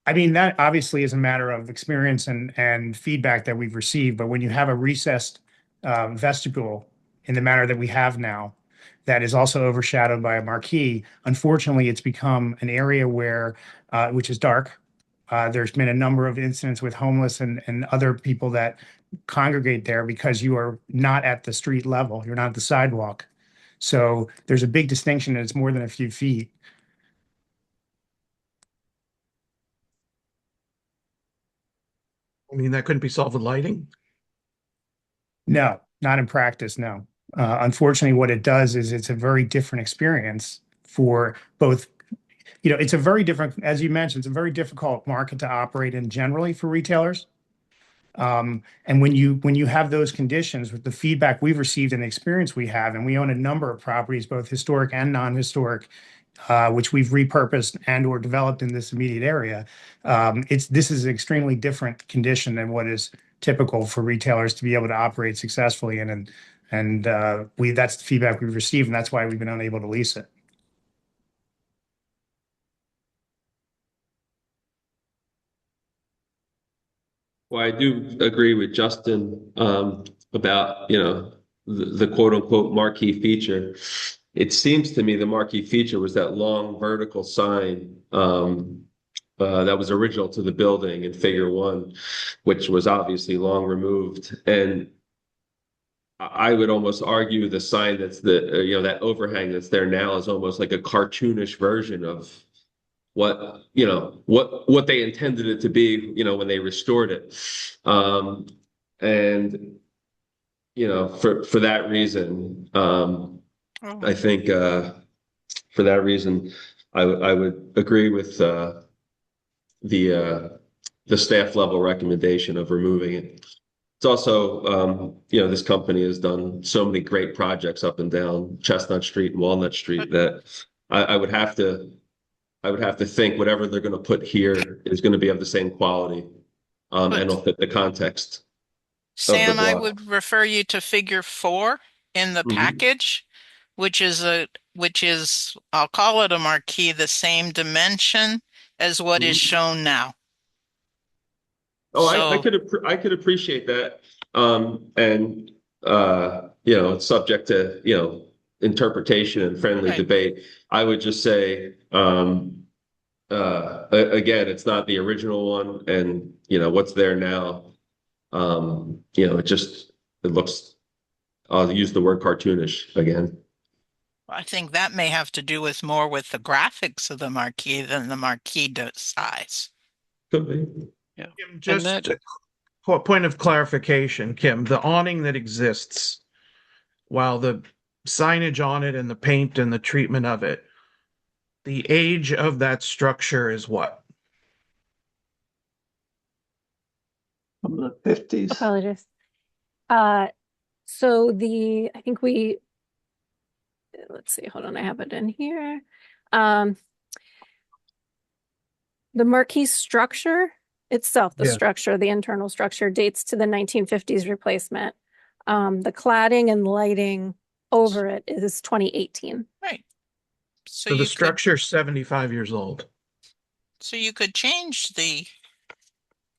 I mean, that obviously is a matter of experience and feedback that we've received, but when you have a recessed vestibule in the manner that we have now, that is also overshadowed by a marquee, unfortunately, it's become an area where, which is dark. There's been a number of incidents with homeless and other people that congregate there because you are not at the street level. You're not at the sidewalk. So there's a big distinction that it's more than a few feet. I mean, that couldn't be solved with lighting. No, not in practice, no. Unfortunately, what it does is it's a very different experience for both. It's a very different, as you mentioned, it's a very difficult market to operate in generally for retailers. And when you have those conditions with the feedback we've received and the experience we have, and we own a number of properties, both historic and non-historic, which we've repurposed and or developed in this immediate area, this is an extremely different condition than what is typical for retailers to be able to operate successfully in. And that's the feedback we've received, and that's why we've been unable to lease it. Well, I do agree with Justin about, the quote unquote marquee feature. It seems to me the marquee feature was that long vertical sign that was original to the building in Figure 1, which was obviously long removed. And I would almost argue the sign that's that overhang that's there now is almost like a cartoonish version of what they intended it to be, when they restored it. And for that reason, I think for that reason, I would agree with the staff level recommendation of removing it. It's also, this company has done so many great projects up and down Chestnut Street and Walnut Street that I would have to think whatever they're going to put here is going to be of the same quality, and will fit the context. Sam, I would refer you to Figure 4 in the package, which is I'll call it a marquee, the same dimension as what is shown now. Oh, I could appreciate that. And it's subject to, interpretation and friendly debate. I would just say, again, it's not the original one, and what's there now. It looks, I'll use the word cartoonish again. I think that may have to do more with the graphics of the marquee than the marquee size. Could be. Yeah. Kim, just a point of clarification, Kim, the awning that exists, while the signage on it and the paint and the treatment of it, the age of that structure is what? From the 50s. Apologies. So I think let's see, hold on, I have it in here. The marquee structure itself, the structure, the internal structure dates to the 1950s replacement. The cladding and lighting over it is 2018. Right. So the structure is 75 years old. So you could change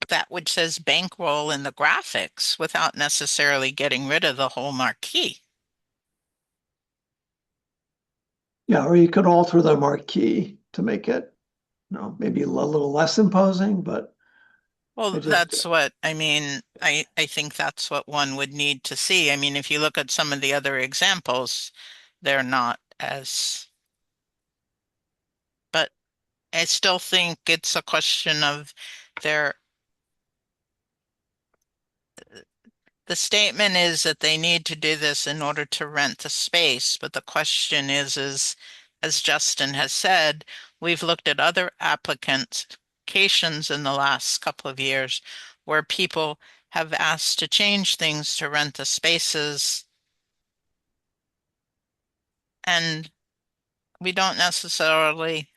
that which says bankroll in the graphics without necessarily getting rid of the whole marquee. Yeah, or you could alter the marquee to make it, maybe a little less imposing, but. Well, that's what I mean. I think that's what one would need to see. I mean, if you look at some of the other examples, they're not as. But I still think it's a question of the statement is that they need to do this in order to rent the space. But the question is, as Justin has said, we've looked at other applications in the last couple of years where people have asked to change things to rent the spaces. And we don't necessarily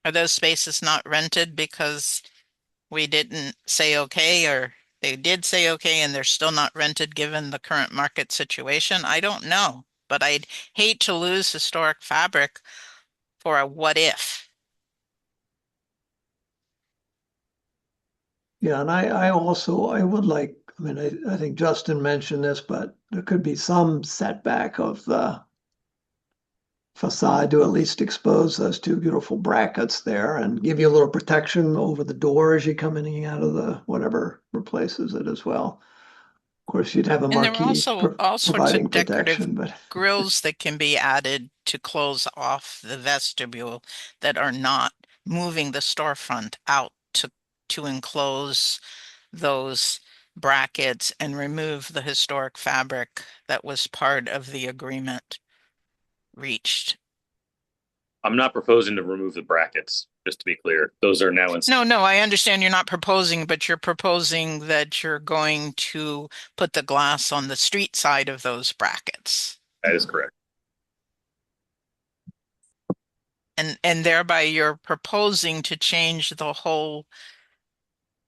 Are those spaces not rented because we didn't say okay, or they did say okay and they're still not rented given the current market situation? I don't know, but I'd hate to lose historic fabric for a what if. Yeah, and I also, I would like, I mean, I think Justin mentioned this, but there could be some setback of the facade to at least expose those two beautiful brackets there and give you a little protection over the door as you come in and out of the whatever replaces it as well. Of course, you'd have a And there are marquee also all sorts providing of decorative protection, but grills that can be added to close off the vestibule that are not moving the storefront out to enclose those brackets and remove the historic fabric that was part of the agreement reached. I'm not proposing to remove the brackets, just to be clear. Those are now in. No, I understand you're not proposing, but you're proposing that you're going to put the glass on the street side of those brackets. That is correct. And thereby you're proposing to change the whole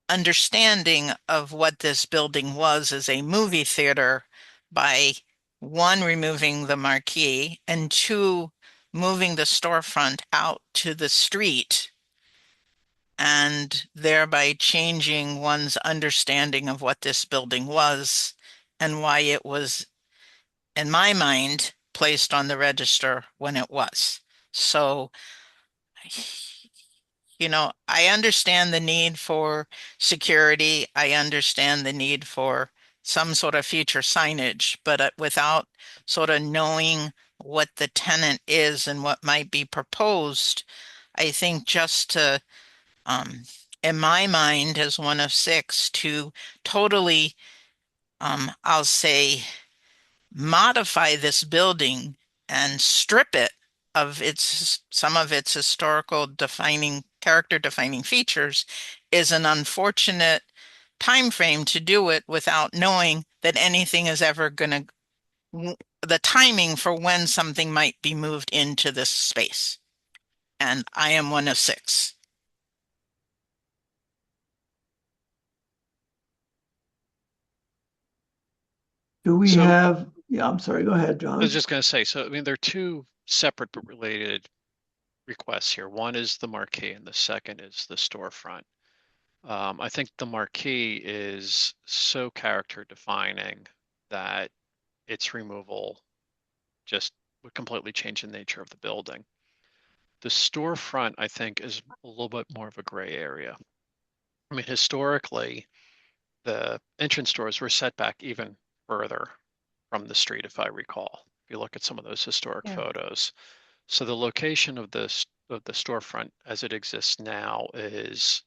understanding of what this building was as a movie theater by, one, removing the marquee, and two, moving the storefront out to the street, and thereby changing one's understanding of what this building was and why it was, in my mind, placed on the register when it was. So, you know, I understand the need for security. I understand the need for some sort of future signage, but without sort of knowing what the tenant is and what might be proposed, I think just to, in my mind, as one of six, to totally, I'll say, modify this building and strip it of some of its historical character defining features is an unfortunate time frame to do it without knowing that anything is ever going to, the timing for when something might be moved into this space. And I am one of six. do we have, yeah, I'm sorry, go ahead, John. I was just going to say, so, I mean, there are two separate but related requests here. One is the marquee and the second is the storefront. I think the marquee is so character defining that its removal just would completely change the nature of the building. The storefront, I think, is a little bit more of a gray area. I mean, historically, the entrance doors were set back even further from the street, if I recall, if you look at some of those historic photos. So the location of the storefront as it exists now is,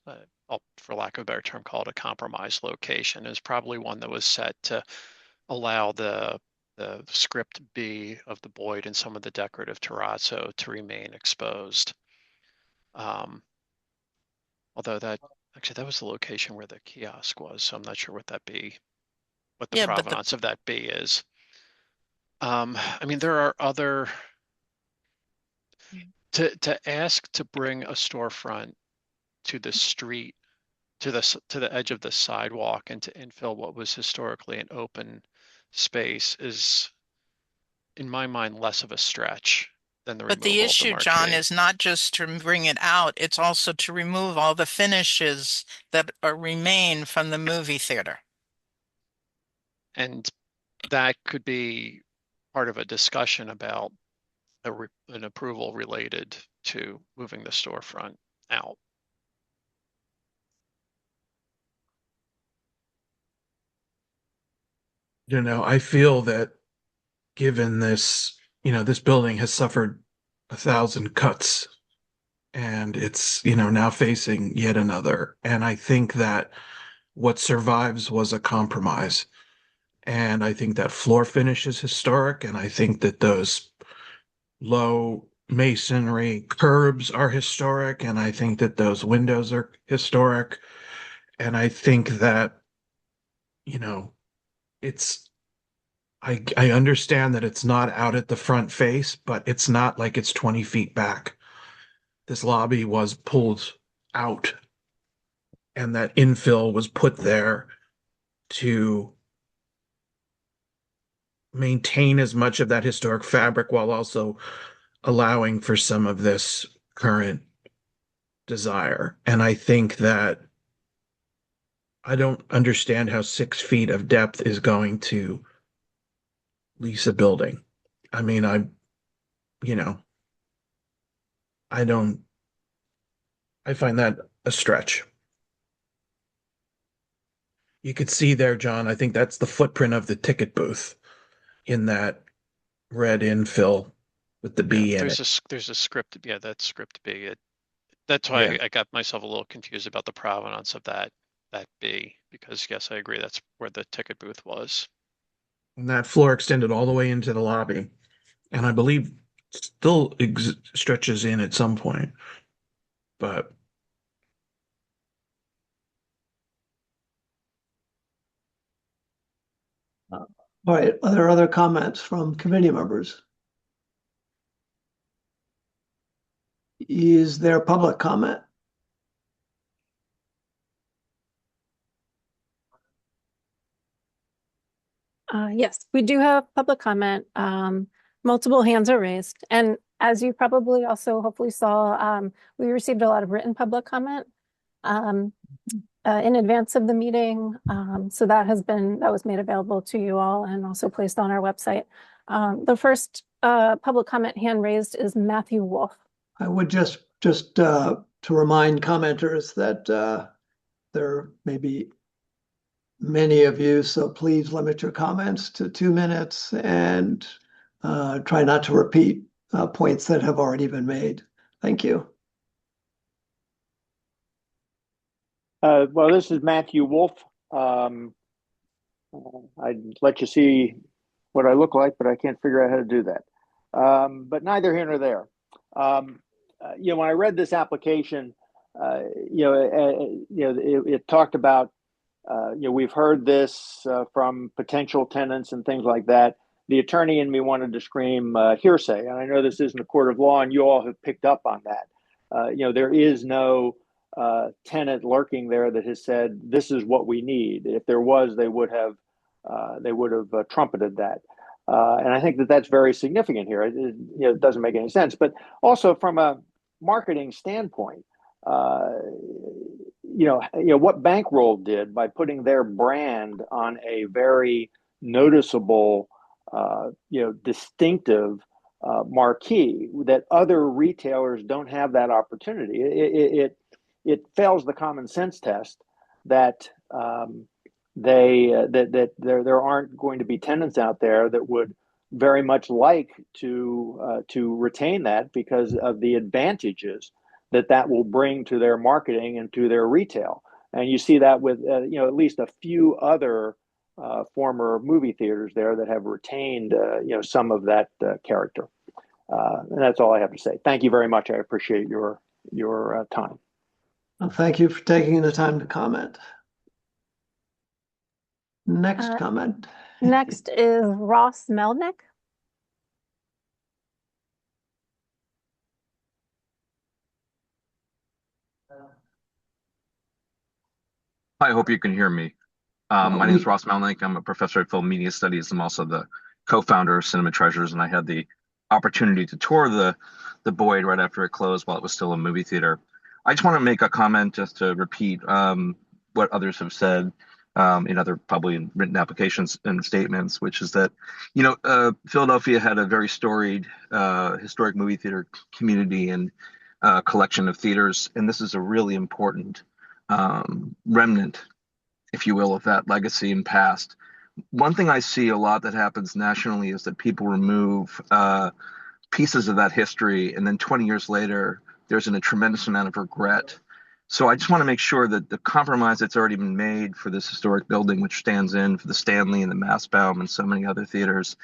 for lack of a better term, called a compromised location, is probably one that was set to allow the script B of the Boyd and some of the decorative terrazzo to remain exposed. Although that was the location where the kiosk was, so I'm not sure what the provenance of that B is. I mean, there are other, to ask to bring a storefront to the street, to the edge of the sidewalk and to infill what was historically an open space is, in my mind, less of a stretch than the removal But the issue, John, marquee. is not just to bring it out, it's also to remove all the finishes that remain from the movie theater. And that could be part of a discussion about an approval related to moving the storefront out. You know, I feel that given this, you know, this building has suffered 1,000 cuts and it's, you know, now facing yet another. And I think that what survives was a compromise. And I think that floor finish is historic. And I think that those low masonry curbs are historic. And I think that those windows are historic. And I think that, you know, I understand that it's not out at the front face, but it's not like it's 20 feet back. this lobby was pulled out and that infill was put there to maintain as much of that historic fabric while also allowing for some of this current desire. And I think that I don't understand how 6 feet of depth is going to lease a building. I mean, I find that a stretch. You could see there, John, I think that's the footprint of the ticket booth in that red infill with the B in it. There's a script. Yeah, that's script B. That's why Yeah. I got myself a little confused about the provenance of that B, because yes, I agree, that's where the ticket booth was. And that floor extended all the way into the lobby. And I believe still stretches in at some point. But all right, are there other comments from committee members? Is there public comment? Yes, we do have public comment. Multiple hands are raised. And as you probably also hopefully saw, we received a lot of written public comment in advance of the meeting. So that was made available to you all and also placed on our website. The first public comment hand raised is Matthew Wolf. I would just to remind commenters that there may be many of you, so please limit your comments to 2 minutes and try not to repeat points that have already been made. Thank you. Well, this is Matthew Wolf. I'd let you see what I look like, but I can't figure out how to do that. But neither here nor there. When I read this application, it talked about, we've heard this from potential tenants and things like that. The attorney in me wanted to scream hearsay, and I know this isn't a court of law, and you all have picked up on that. There is no tenant lurking there that has said this is what we need. If there was, they would have trumpeted that. And I think that that's very significant here. It doesn't make any sense. But also from a marketing standpoint, what Bankroll did by putting their brand on a very noticeable, distinctive marquee that other retailers don't have that opportunity. It fails the common sense test that there aren't going to be tenants out there that would very much like to retain that because of the advantages that will bring to their marketing and to their retail. And you see that with at least a few other former movie theaters there that have retained some of that character. And that's all I have to say. Thank you very much. I appreciate your time. Well, thank you for taking the time to comment. Next comment. Next is Ross Melnick. Hi, I hope you can hear me. My name is Ross Melnick. I'm a professor at film media studies. I'm also the co-founder of Cinema Treasures, and I had the opportunity to tour the Boyd right after it closed while it was still a movie theater. I just want to make a comment just to repeat what others have said in other probably written applications and statements, which is that, Philadelphia had a very storied historic movie theater community and collection of theaters, and this is a really important remnant, if you will, of that legacy and past. One thing I see a lot that happens nationally is that people remove pieces of that history, and then 20 years later, there's a tremendous amount of regret. So I just want to make sure that the compromise that's already been made for this historic building, which stands in for the Stanley and the Mastbaum and so many other theaters,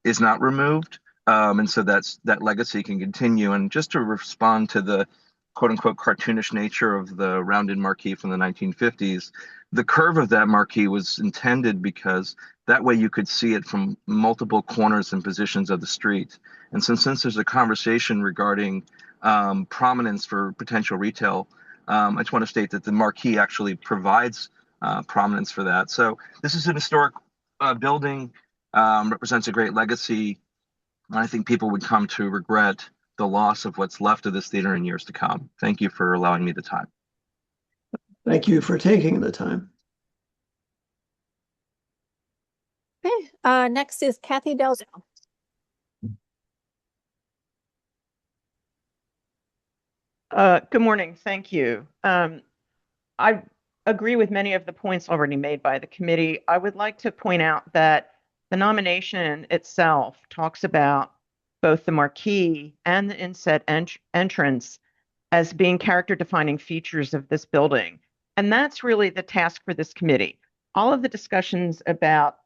is not removed. And so that legacy can continue. And just to respond to the quote unquote cartoonish nature of the rounded marquee from the 1950s, the curve of that marquee was intended because that way you could see it from multiple corners and positions of the street. And since there's a conversation regarding prominence for potential retail. I just want to state that the marquee actually provides prominence for that. So this is an historic building, represents a great legacy. I think people would come to regret the loss of what's left of this theater in years to come. Thank you for allowing me the time. Thank you for taking the time. Okay, next is Kathy Dalzell. Good morning. Thank you. I agree with many of the points already made by the committee. I would like to point out that the nomination itself talks about both the marquee and the inset entrance as being character-defining features of this building. And that's really the task for this committee. All of the discussions about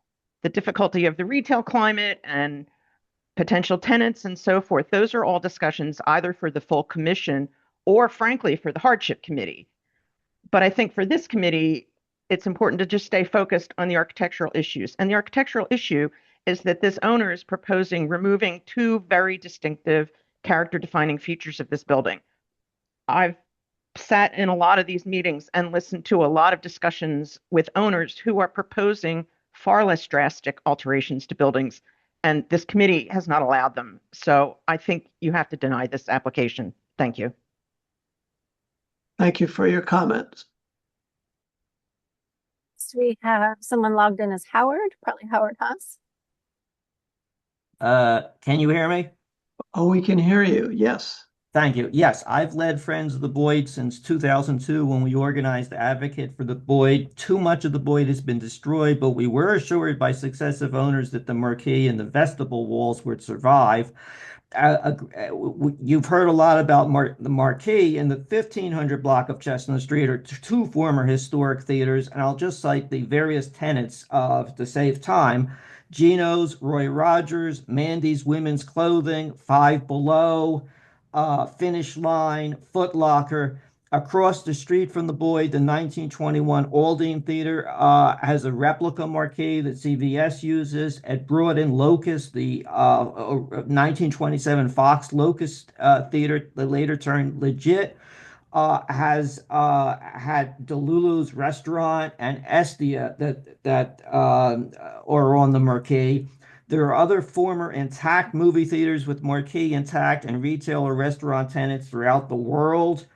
the difficulty of the retail climate and potential tenants and so forth, those are all discussions either for the full commission or frankly for the hardship committee. But I think for this committee, it's important to just stay focused on the architectural issues. And the architectural issue is that this owner is proposing removing two very distinctive character-defining features of this building. I've sat in a lot of these meetings and listened to a lot of discussions with owners who are proposing far less drastic alterations to buildings, and this committee has not allowed them. So I think you have to deny this application. Thank you. Thank you for your comments. So we have someone logged in as Howard, probably Howard Haas. Can you hear me? Oh, we can hear you. Yes. Thank you. Yes, I've led Friends of the Boyd since 2002 when we organized Advocate for the Boyd. Too much of the Boyd has been destroyed, but we were assured by successive owners that the marquee and the vestibule walls would survive. You've heard a lot about the marquee. In the 1500 block of Chestnut Street are two former historic theaters, and I'll just cite the various tenants to save time. Geno's, Roy Rogers, Mandy's Women's Clothing, Five Below, Finish Line, Foot Locker. Across the street from the Boyd, the 1921 Aldine Theater has a replica marquee that CVS uses. At Broad and Locust, the 1927 Fox Locust Theater, that later turned Legit, has had Delulu's Restaurant and Estia that are on the marquee. There are other former intact movie theaters with marquee intact and retail or restaurant tenants throughout the world.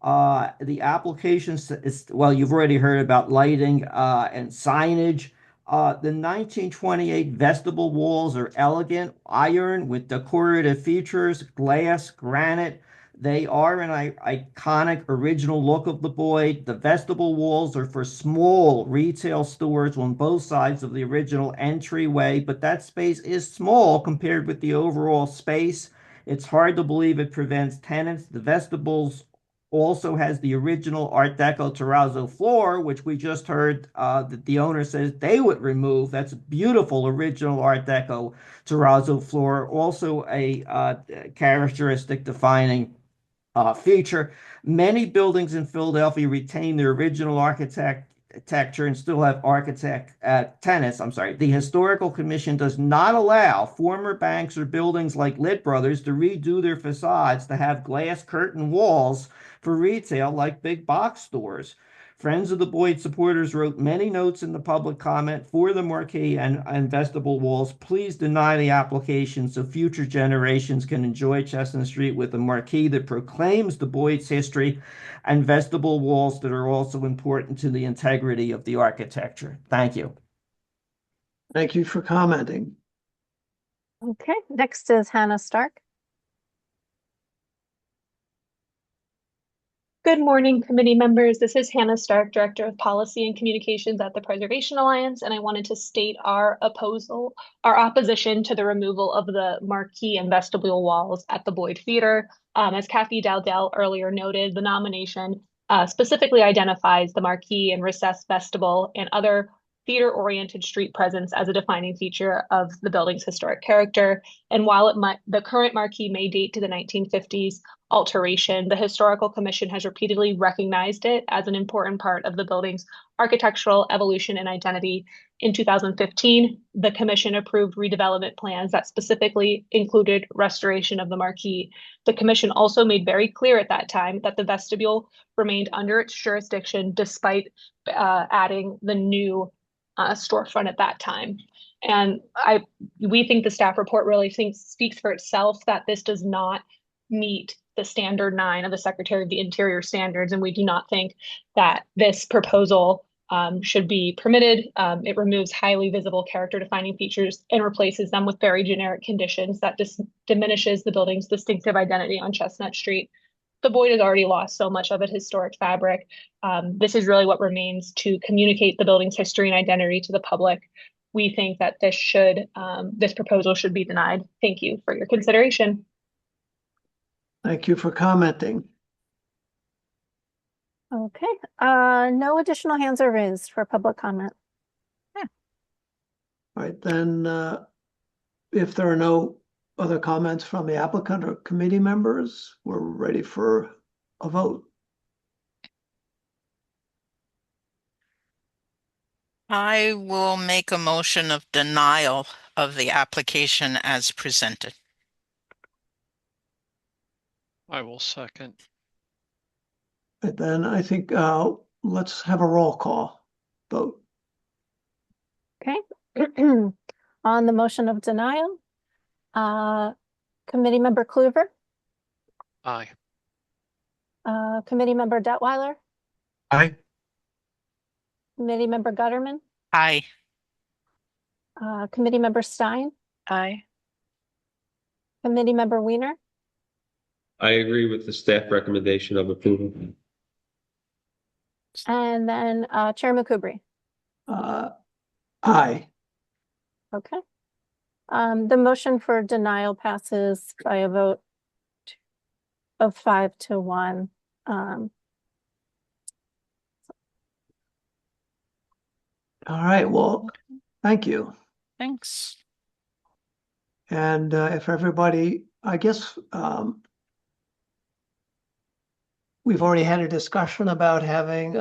The application is, well, you've already heard about lighting and signage. The 1928 vestibule walls are elegant, iron with decorative features, glass, granite. They are an iconic original look of the Boyd. The vestibule walls are for small retail stores on both sides of the original entryway, but that space is small compared with the overall space. It's hard to believe it prevents tenants. The vestibules also has the original Art Deco terrazzo floor, which we just heard that the owner says they would remove. That's a beautiful original Art Deco terrazzo floor, also a characteristic defining feature. Many buildings in Philadelphia retain their original architecture and still have tenants. I'm sorry. The Historical Commission does not allow former banks or buildings like Lit Brothers to redo their facades to have glass curtain walls for retail like big box stores. Friends of the Boyd supporters wrote many notes in the public comment for the marquee and vestibule walls. Please deny the application so future generations can enjoy Chestnut Street with a marquee that proclaims the Boyd's history and vestibule walls that are also important to the integrity of the architecture. Thank you. Thank you for commenting. Okay, next is Hannah Stark. Good morning, committee members. This is Hannah Stark, Director of Policy and Communications at the Preservation Alliance, and I wanted to state our opposition to the removal of the marquee and vestibule walls at the Boyd Theater. As Kathy Dowdell earlier noted, the nomination specifically identifies the marquee and recessed vestibule and other theater-oriented street presence as a defining feature of the building's historic character. And while the current marquee may date to the 1950s alteration, the Historical Commission has repeatedly recognized it as an important part of the building's architectural evolution and identity. In 2015, the Commission approved redevelopment plans that specifically included restoration of the marquee. The Commission also made very clear at that time that the vestibule remained under its jurisdiction despite adding the new storefront at that time. And we think the staff report really speaks for itself that this does not meet the standard 9 of the Secretary of the Interior standards, and we do not think that this proposal should be permitted. It removes highly visible character defining features and replaces them with very generic conditions that diminishes the building's distinctive identity on Chestnut Street. The Boyd has already lost so much of its historic fabric. This is really what remains to communicate the building's history and identity to the public. We think that this proposal should be denied. Thank you for your consideration. Thank you for commenting. Okay, no additional hands are raised for public comment. All right, then, if there are no other comments from the applicant or committee members, we're ready for a vote. I will make a motion of denial of the application as presented. I will second. And then I think let's have a roll call vote. Okay, on the motion of denial, Committee Member Kluver, Aye. Committee Member Detweiler, Aye. Committee Member Gutterman, Aye. Committee Member Stein, Aye. Committee Member Weiner, I agree with the staff recommendation of approval. and then Chair McCoubry. Aye. Okay. The motion for denial passes by a vote of 5-1. All right, well, thank you. Thanks. And if everybody, I guess we've already had a discussion about having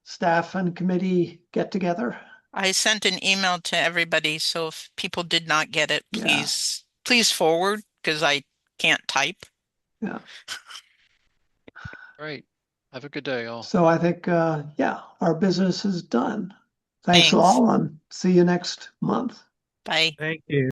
staff and committee get together. I sent an email to everybody, so if people did not get it, please forward, because I can't type. Yeah. Great. Have a good day, all. So I think, yeah, our business is done. Thanks Thanks. all, and see you next month. Bye. Thank you.